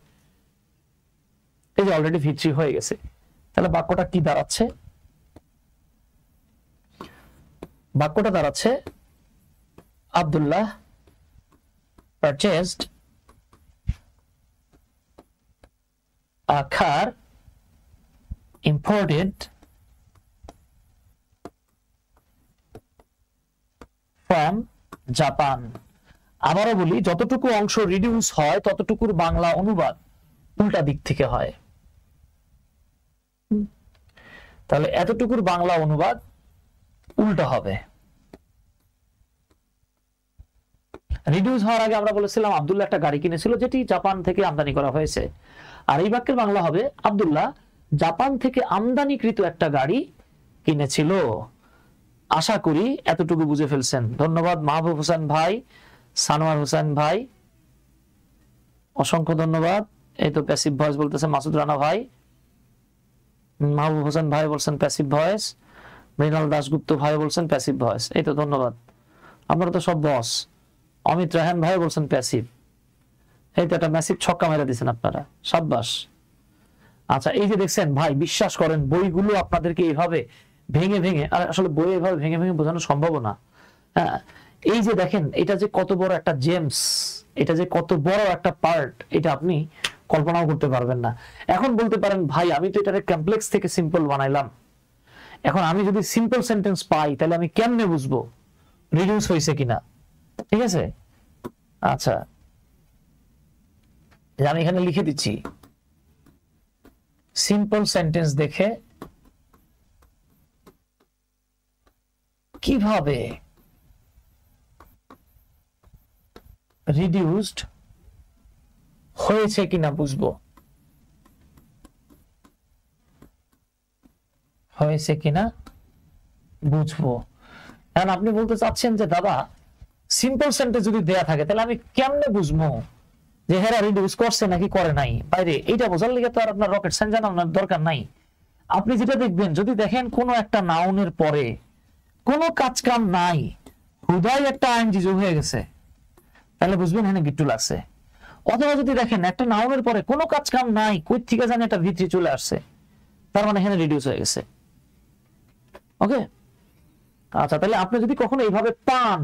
এই যে অলরেডি V3 হয়ে গেছে। তাহলে বাক্যটা কি দাঁড়াচ্ছে? বাক্যটা দাঁড়াচ্ছে Abdullah purchased a car imported from Japan. আবারও বলি, যতটুকু অংশ রিডিউস হয় ততটুকুর বাংলা অনুবাদ উল্টা দিক থেকে হয়। তাহলে এতটুকুর বাংলা অনুবাদ উল্টা হবে। রিডিউস হওয়ার আগে আমরা বলেছিলাম আব্দুল্লাহ একটা গাড়ি কিনেছিল যেটি জাপান থেকে আমদানি করা হয়েছে, আর এই বাক্যের বাংলা হবে আব্দুল্লাহ জাপান থেকে আমদানিকৃত একটা গাড়ি কিনেছিল। আশা করি এতটুকু বুঝে ফেলছেন। ধন্যবাদ মাহবুব হোসেন ভাই, সানোয়ার হোসেন ভাই, অসংখ্য ধন্যবাদ। এই তো প্যাসিভ ভয়েস বলতেছে মাসুদ রানা ভাই, মাহবুব হোসেন ভাই বলছেন প্যাসিভ ভয়েস, মৃণাল দাশগুপ্ত ভাই বলছেন প্যাসিভ ভয়েস। এই তো ধন্যবাদ, আপনারা তো সব বস। অমিত রাহান ভাই বলছেন প্যাসিভ। এই তো একটা ম্যাসিভ ছক্কা মেরে দিয়েছেন আপনারা, সাব্বাস। আচ্ছা এই যে দেখছেন ভাই, বিশ্বাস করেন বইগুলো আপনাদেরকে এইভাবে ভেঙে ভেঙে, আর আসলে বই এভাবে ভেঙে ভেঙে বোঝানো সম্ভব না। হ্যাঁ, এই যে দেখেন এটা যে কত বড় একটা জেমস, এটা যে কত বড় একটা পার্ট, এটা আপনি কল্পনাও করতে পারবেন না। এখন বলতে পারেন ভাই আমি তো এটাকে কমপ্লেক্স থেকে সিম্পল বানাইলাম, এখন আমি যদি সিম্পল সেন্টেন্স পাই তাহলে আমি কেমনে বুঝবো রিডিউস হয়েছে কিনা? ঠিক আছে, আচ্ছা আমি এখানে লিখে দিচ্ছি সিম্পল সেন্টেন্স দেখে কিভাবে রিডিউসড হয়েছে কিনা বুঝবো। হয়েছে কিনা বুঝবো। এখন আপনি বলতে চাচ্ছেন যে দাদা সিম্পল সেন্টেন্স যদি দেয়া থাকে তাহলে আমি কেমনে বুঝবো যে হেরা রিডিউস করছে নাকি করে নাই? বাইরে এইটা বোঝার লিগে তো আর আপনার রকেট সায়েন্স জানার দরকার নাই। আপনি যেটা দেখবেন, যদি দেখেন কোনো একটা নাউনের পরে কোনো কাজ কাম নাই, হুদাই একটা আইএনজি যোগ হয়ে গেছে, তাহলে বুঝবেন এখানে গিট্টু লাগছে। অথবা যদি দেখেন একটা নাউনের পরে কোনো কাজ কাম নাই, কই থেকে জানি একটা ভিত্তি চলে আসছে, তার মানে এখানে রিডিউস হয়ে গেছে। ওকে, আচ্ছা, তাহলে আপনি যদি কখনো এইভাবে পান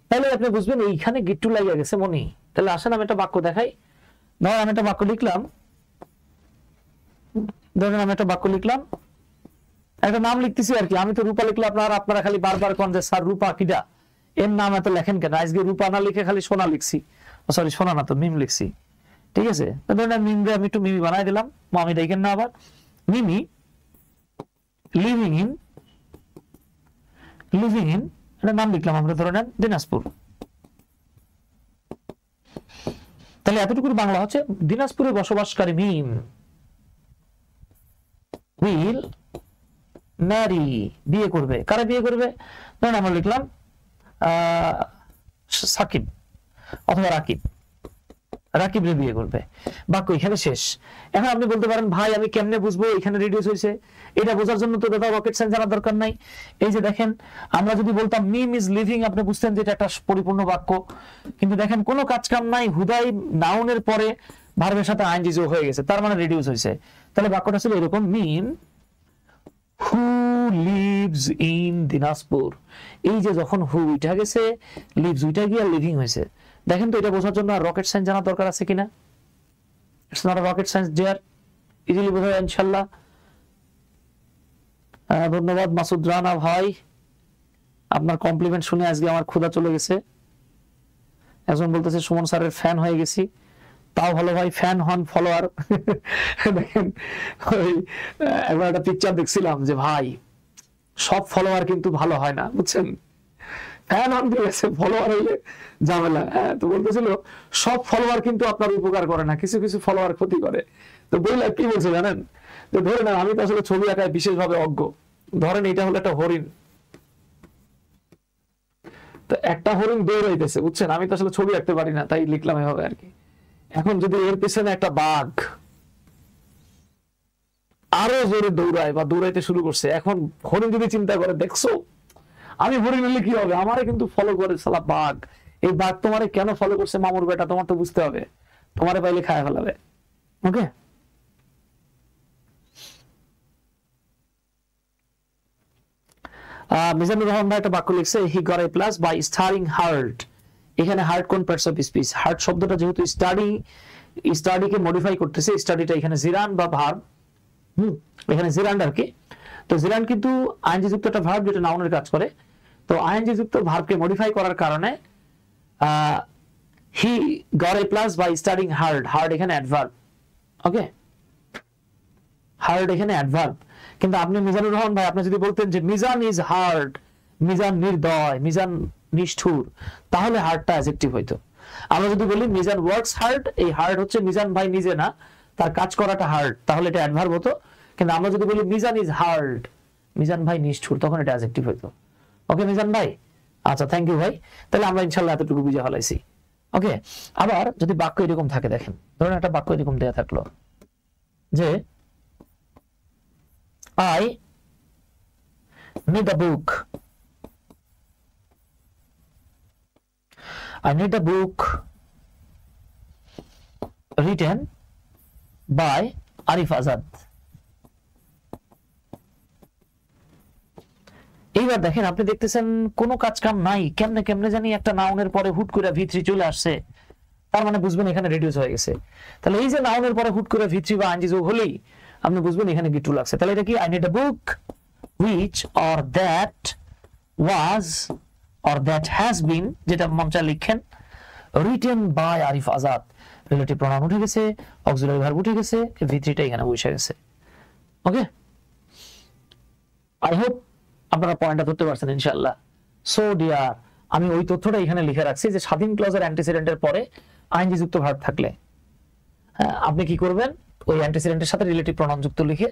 তাহলে আপনি বুঝবেন এইখানে গিট্টু লাগিয়ে গেছে মনি। তাহলে আসেন আমি একটা বাক্য দেখাই। ধরেন আমি একটা বাক্য লিখলাম, একটা নাম লিখতেছি আর কি। আমি তো রূপা লিখলে আপনারা খালি বারবার কোন যে স্যার রূপা কিডা, এর নাম এত লেখেন কেন? আজকে রূপা না লিখে খালি সোনা লিখছি, সরি সোনা না তো মিম লিখছি, ঠিক আছে? ধরেন মিম রে আমি একটু মিমি বানাই দিলাম, আমি দেখেন না আবার মিমি লিভিং ইন একটা নাম লিখলাম আমরা, ধরে নেন দিনাজপুর। তাহলে এতটুকু বাংলা হচ্ছে দিনাজপুরে বসবাসকারী মিম উইল ম্যারি, বিয়ে করবে। কারে বিয়ে করবে? ধরেন আমরা লিখলাম সাকিব অথবা রাকিব রে বিয়ে করবে। বাক্য এখানে শেষ। এখন আপনি বলতে পারেন ভাই আমি কেমনে বুঝবো এখানে রিডিউস হয়েছে? এটা বোঝার জন্য তো দাদা রকেট সায়েন্স জানার দরকার নাই। এই যে দেখেন, আমরা যদি বলতাম মিম ইজ লিভিং, আপনি বুঝতেন যে এটা একটা পরিপূর্ণ বাক্য। কিন্তু দেখেন কোনো কাজ কাম নাই, হুদাই নাউনের পরে ভার্বের সাথে আইএনজি যোগ হয়ে গেছে, তার মানে রিডিউস হয়েছে। তাহলে বাক্যটা ছিল এরকম, মিম হু লিভস ইন দিনাজপুর। এই যে যখন হু উঠা গেছে, লিভস উঠা গিয়ে লিভিং হয়েছে। দেখেন তো এটা বোঝার জন্য রকেট সায়েন্স জানার দরকার আছে কিনা? It's not a rocket science dear, easily বোঝা যায় ইনশাআল্লাহ। ধন্যবাদ মাসুদ রানা ভাই, আপনার কমপ্লিমেন্ট শুনে আজকে আমার ক্ষুধা চলে গেছে। একজন বলতেছে সুমন স্যারের ফ্যান হয়ে গেছি। তাও ভালো ভাই, ফ্যান হন ফলোয়ার। দেখেন ওই একবার একটা পিকচার দেখছিলাম যে ভাই সব ফলোয়ার কিন্তু ভালো হয় না, বুঝছেন? ফ্যান হন দিয়ে গেছে, ফলোয়ার হইলে ঝামেলা। হ্যাঁ, তো বলতেছিল সব ফলোয়ার কিন্তু আপনার উপকার করে না, কিছু কিছু ফলোয়ার ক্ষতি করে। তো বইলা কি বলছে জানেন? যে ধরে না, আমি তো আসলে ছবি আঁকায় বিশেষভাবে অজ্ঞ। ধরেন এটা হলো একটা হরিণ, তো একটা হরিণ দৌড়াইতেছে, বুঝছেন? আমি তো আসলে ছবি আঁকতে পারি না, তাই লিখলাম এভাবে আর কি। এখন যদি এর পেছনে একটা বাঘ আরো জোরে দৌড়ায় বা দৌড়াইতে শুরু করছে, এখন হরিণ যদি চিন্তা করে দেখছো আমি হরিণ হলে কি হবে, আমারে কিন্তু ফলো করে সালা বাঘ। এই বাঘ তোমারে কেন ফলো করছে মামুর বেটা, তোমার তো বুঝতে হবে, তোমারে পাইলে খায় ফেলাবে। ওকে, মিজানুর রহমান ভাই একটা বাক্য লিখছে, he got A plus by studying hard. এখানে হার্ড কোন পার্টস অফ স্পিচ? হার্ড শব্দটা যেহেতু স্টাডিকে মডিফাই করতেছে, স্টাডিটা এখানে জিরান বা ভার্ব, এখানে জিরান্ড আর কি। তো জিরান্ড কিন্তু আইএনজি যুক্ত একটা ভার্ব যেটা নাউনের কাজ করে। তো আইএনজি যুক্ত ভার্বকে মডিফাই করার কারণে he got A plus by studying hard. Hard এখানে অ্যাডভার্ব। ওকে, হার্ড এখানে অ্যাডভার্ব। কিন্তু আপনি মিজানুর রহমান ভাই আপনি যদি বলতেন যে মিজান ইজ হার্ড, মিজান নির্দয়, মিজান নিষ্ঠুর, তাহলে হার্ডটা অ্যাডজেক্টিভ হইতো। আমরা যদি বলি মিজান ওয়ার্কস হার্ড, এই হার্ড হচ্ছে মিজান ভাই নিজে না, তার কাজ করাটা হার্ড, তাহলে এটা অ্যাডভার্ব হতো। কিন্তু আমরা যদি বলি মিজান ইজ হার্ড, মিজান ভাই নিষ্ঠুর, তখন এটা অ্যাডজেক্টিভ হইতো। ওকে মিজান ভাই, আচ্ছা থ্যাংক ইউ ভাই। তাহলে আমরা ইনশাআল্লাহ এতটুকু বুঝে ফেলাইছি। ওকে, আবার যদি বাক্য এরকম থাকে, দেখেন ধরুন একটা বাক্য এরকম দেয়া থাকলো যে I need a book. I need a book written by Arif Azad. এইবার দেখেন, আপনি দেখতেছেন কোনো কাজ কাম নাই, কেমনে জানি একটা নাউনের পরে হুট করে ভিত্রি চলে আসছে, তার মানে বুঝবেন এখানে রিডিউস হয়ে গেছে। তাহলে এই যে নাউনের পরে হুট করে ভিত্রি বা আইএনজি যোগ হলেই আপনি বুঝবেন এখানে গিট্টু লাগছে। তাহলে এটা কি? I need a book which or that was or that has been, যেটা মনটা লিখেন, written by Arif Azad। Relative pronoun উঠে গেছে, অক্সিলারি ভার্ব উঠে গেছে, ভিত্রিটা এখানে বসে গেছে। ওকে, আই হোপ আপনারা পয়েন্টটা ধরতে পারছেন ইনশাআল্লাহ। সো ডিয়ার, আমি ওই তথ্যটা এখানে লিখে রাখছি যে স্বাধীন ক্লজের অ্যান্টিসিডেন্টের পরে আইএনজি যুক্ত ভার্ব থাকলে আপনি কি করবেন? ওই অ্যান্টিসিডেন্টের সাথে রিলেটিভ প্রনাউন যুক্ত লিখে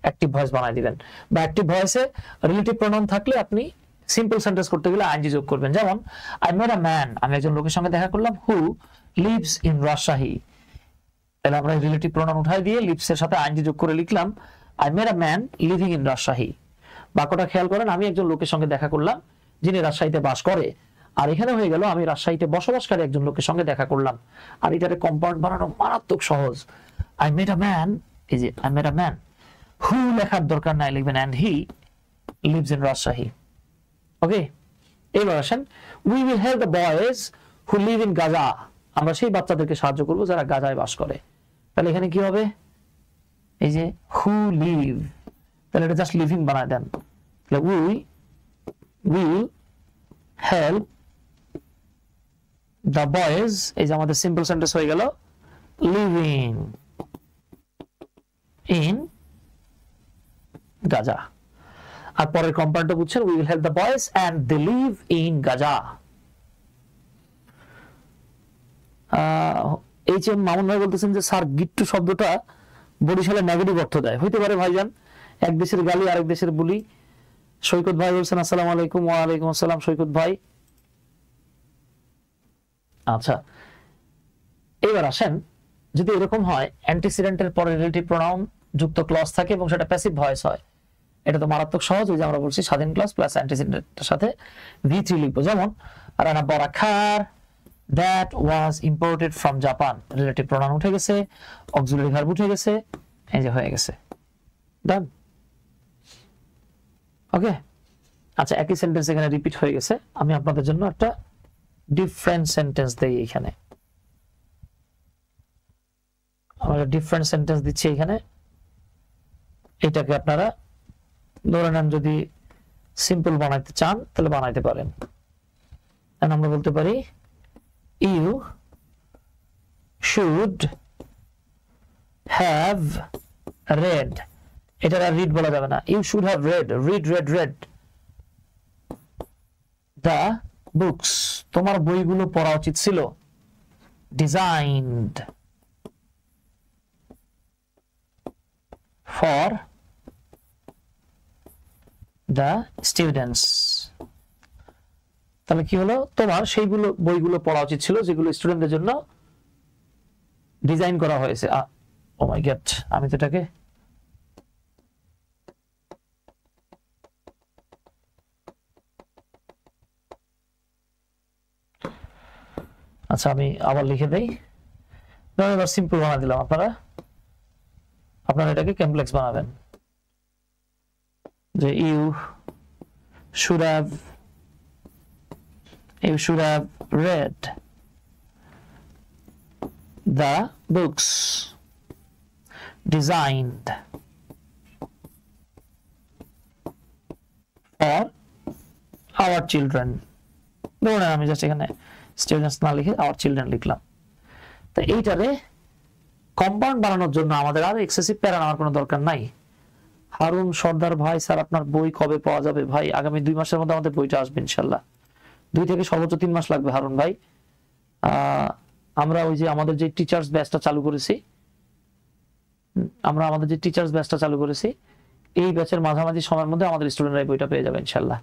অ্যাক্টিভ ভয়েস বানাই দিবেন। বা অ্যাক্টিভ ভয়েসে রিলেটিভ প্রোনাউন থাকলে আপনি সিম্পল সেন্টেন্স করতে গেলে আইএনজি যোগ করবেন। যেমন আই মেট আ ম্যান, আমি একজন লোকের সঙ্গে দেখা করলাম, হু লিভস ইন রাজশাহী। তাহলে আমরা রিলেটিভ প্রোনাউন উঠাই দিয়ে লিভস এর সাথে আইএনজি যোগ করে লিখলাম I met a man living in Rajshahi. বাক্যটা খেয়াল করেন, আমি একজন লোকের সঙ্গে দেখা করলাম যিনি রাজশাহীতে বাস করে, আর এখানে হয়ে গেল আমি রাজশাহীতে বসবাসকারী একজন লোকের সঙ্গে দেখা করলাম। আর এটারে কম্পাউন্ড বানানো মারাত্মক সহজ। আই মেট আ ম্যান, এই যে আই মেট আ ম্যান, হু লেখার দরকার নাই, লিখবেন and he lives in Rajshahi. Okay, এবার আসেন we will help the boys who live in Gaza, আমরা সেই বাচ্চাদেরকে সাহায্য করব যারা গাজায় বাস করে। তাহলে এখানে কি হবে, এই যে হু লিভ, তাহলে এটা জাস্ট লিভিং বানায় দেন। তাহলে we will help the boys, এই যে আমাদের সিম্পল সেন্টেন্স হয়ে গেল লিভিং ইন গাজা। আর পরের কম্পাউন্ডটা বুঝছেন, we will help the boys and they live in Gaza. H M Mamun ভাই বলতেছেন যে স্যার গিট্টু শব্দটা বরিশালে নেগেটিভ অর্থ দেয়, হইতে পারে ভাইজান, এক দেশের গালি আরেক দেশের বুলি। সৈকত ভাই বলছেন আসসালামু আলাইকুম। ওয়া আলাইকুম আসসালাম সৈকত ভাই। আচ্ছা, এবার আসেন, যদি এরকম হয় অ্যান্টিসিডেন্টের পরে রিলেটিভ প্রোনাউন যুক্ত ক্লজ থাকে এবং সেটা প্যাসিভ ভয়েস হয়, এটা তো মারাত্মক সহজ। ওই যে আমরা বলছি স্বাধীন ক্লজ প্লাস অ্যান্টিসিডেন্টের সাথে V3 লিখবো। যেমন রানা বরাখার that was imported from Japan, relative pronoun উঠে গেছে, অক্সিলারি ভার্ব উঠে গেছে, এই যে হয়ে গেছে, ডান। ওকে, আচ্ছা, একই সেন্টেন্স এখানে রিপিট হয়ে গেছে। আমি আপনাদের জন্য একটা ডিফারেন্ট সেন্টেন্স দেই এখানে, আমরা ডিফারেন্ট সেন্টেন্স দিচ্ছি এখানে। এটাকে আপনারা ধরে নেন যদি সিম্পল বানাইতে চান তাহলে বানাইতে পারেন। আমরা বলতে পারি you should have read, এটা আর রিড বলা যাবে না, you should have read the books, তোমার বইগুলো পড়া উচিত ছিল, designed for the students। তাহলে কি হলো, তোমার সেইগুলো বইগুলো পড়া উচিত ছিল যেগুলো স্টুডেন্টদের জন্য ডিজাইন করা হয়েছে। ও মাই গড, আমি তো এটাকে আচ্ছা আমি আবার লিখে দেই, এবার সিম্পল বানা দিলাম। আপনারা এটাকে কমপ্লেক্স বানাবেন, যে you should have read the books designed for our children। ধরুন আমি জাস্ট এখানে স্টুডেন্টস না লিখে our children লিখলাম। তো এইটারে কম্পাউন্ড বানানোর জন্য আমাদের আর এক্সেসিভ প্যারা নেওয়ার কোনো দরকার নাই। হারুন সর্দার ভাই, স্যার আপনার বই কবে পাওয়া যাবে? ভাই আগামী 2 মাসের মধ্যে আমাদের বইটা আসবে ইনশাল্লাহ, 2 থেকে সর্বোচ্চ 3 মাস লাগবে হারুন ভাই। আমরা ওই যে আমাদের যে টিচার্স ব্যাচটা চালু করেছি, এই ব্যাচের মাঝামাঝি সময়ের মধ্যে আমাদের স্টুডেন্টরা বইটা পেয়ে যাবে ইনশাল্লাহ।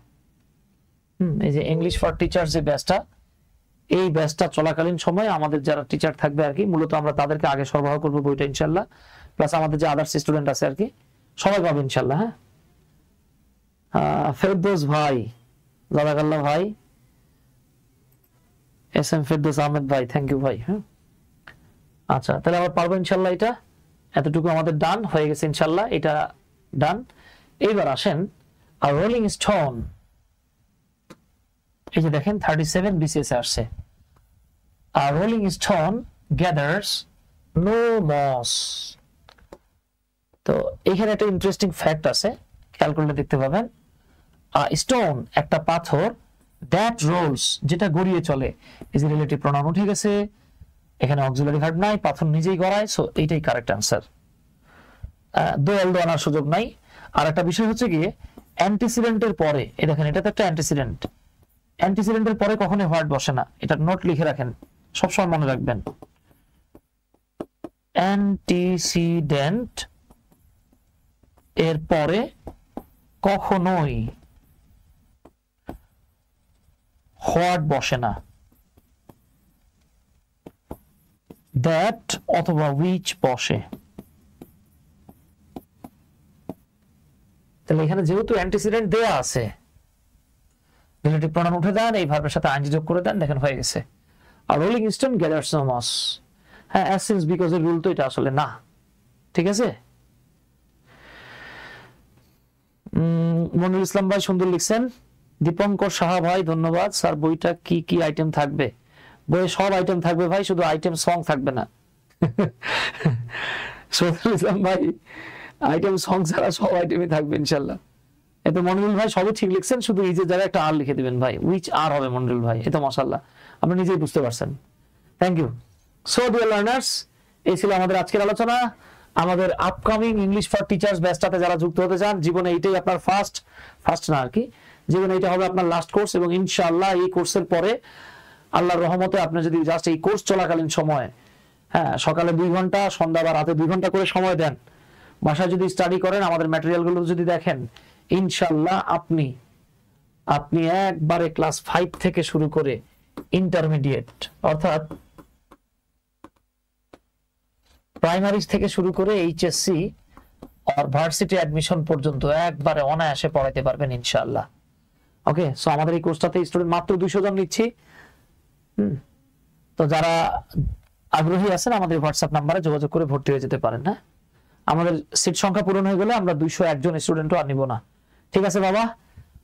এই যে ইংলিশ ফর টিচার্স যে ব্যাচটা, এই ব্যাচটা চলাকালীন সময়ে আমাদের যারা টিচার থাকবে আর কি, মূলত আমরা তাদেরকে আগে সরবরাহ করবো বইটা ইনশাল্লাহ, প্লাস আমাদের যে আদার্স স্টুডেন্ট আছে আর কি সবাই পাবে ইনশাল্লাহ। হ্যাঁ, ফেরদৌস ভাই, জাযাকাল্লাহ ভাই, এস এম ফেরদৌস আহমেদ ভাই, থ্যাংক ইউ ভাই। হ্যাঁ, আচ্ছা, তাহলে আমরা পারবো ইনশাল্লাহ। এটা এতটুকু আমাদের ডান হয়ে গেছে ইনশাল্লাহ, এটা ডান। এইবার আসেন আর রোলিং স্টোন, এই যে দেখেন 37 BCS আসছে। আর rolling stone gathers no moss. তো এখানে একটা ইন্টারেস্টিং ফ্যাক্ট আছে, খেয়াল করলে দেখতে পাবেন। স্টোন একটা পাথর, দ্যাট রোলস যেটা গড়িয়ে চলে, এই যে রিলেটিভ প্রোনাউন উঠে গেছে, এখানে অক্সিলারি ভার্ব নাই, পাথর নিজেই গড়ায়, সো এইটাই কারেক্ট আনসার। দোয়াল আনার সুযোগ নাই। আর একটা বিষয় হচ্ছে গিয়ে অ্যান্টিসিডেন্টের পরে, এই দেখেন এটা তো একটা অ্যান্টিসিডেন্ট, অ্যান্টিসিডেন্টের পরে কখনোই ভার্ব বসে না, এটা নোট লিখে রাখেন, সবসময় মনে রাখবেন। অ্যান্টিসিডেন্ট এর পরে কখনোই হোয়াট বসে না, দ্যাট অথবা উইচ বসে। তাহলে এখানে যেহেতু অ্যান্টিসিডেন্ট দেয়া আছে, রিলেটিভ প্রনাউন উঠে দেন, এই ভার্বের সাথে আইএনজি যোগ করে দেন, দেখেন হয়ে গেছে। আর rolling stone gathers no moss, হ্যাঁ অ্যাজ সিন্স বিকজ এর রুল তো এটা আসলে না, ঠিক আছে। মনিরুল ইসলাম ভাই সুন্দর লিখছেন। দীপঙ্কর সাহা ভাই ধন্যবাদ। স্যার বইটা কি কি আইটেম থাকবে? বইয়ে সব আইটেম থাকবে ভাই, শুধু আইটেম সং থাকবে না। মনিরুল ইসলাম ভাই আইটেম সং ছাড়া সব আইটেমই থাকবে ইনশাল্লাহ। এতো মনিরুল ভাই সবই ঠিক লিখছেন, শুধু এই যে যারা একটা আর লিখে দিবেন ভাই, উইচ আর হবে মনিরুল ভাই, এতো মাশাআল্লাহ আপনি নিজেই বুঝতে পারছেন। Thank you. So dear learners, এই ছিল আমাদের আজকের আলোচনা। আমাদের আপকামিং ইংলিশ ফর টিচার্স ব্যাচটাতে যারা যুক্ত হতে চান, জীবনে এইটাই আপনার ফার্স্ট না আর কি, জীবনে এইটা হবে আপনার লাস্ট কোর্স, এবং ইনশাআল্লাহ এই কোর্সের পরে আল্লাহর রহমতে আপনি যদি জাস্ট এই কোর্স চলাকালীন সময়, হ্যাঁ সকালে 2 ঘন্টা, সন্ধ্যা বা রাতে 2 ঘন্টা করে সময় দেন, বাসায় যদি স্টাডি করেন, আমাদের ম্যাটেরিয়াল গুলো যদি দেখেন, ইনশাআল্লাহ আপনি একবারে ক্লাস 5 থেকে শুরু করে ইন্টারমিডিয়েট অর্থাৎ প্রাইমারি থেকে শুরু করে এইচএসসি আর ভার্সিটি অ্যাডমিশন পর্যন্ত একবারে অনায়াসে পড়াইতে পারবেন ইনশাআল্লাহ। ওকে, সো আমাদের এই কোর্সটাতে স্টুডেন্ট মাত্র 200 জন নিচ্ছি। তো যারা আগ্রহী আছেন আমাদের হোয়াটসঅ্যাপ নাম্বারে যোগাযোগ করে ভর্তি হয়ে যেতে পারেন। হ্যাঁ, আমাদের সিট সংখ্যা পূরণ হয়ে গেলে আমরা 201 জন স্টুডেন্টও আর নিব না। ঠিক আছে বাবা,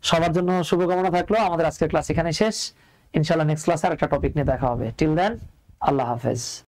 সবার জন্য শুভকামনা থাকলো। আমাদের আজকের ক্লাস এখানে শেষ। ইনশাআল্লাহ নেক্সট ক্লাসে আর একটা টপিক নিয়ে দেখা হবে। টিল দেন, আল্লাহ হাফেজ।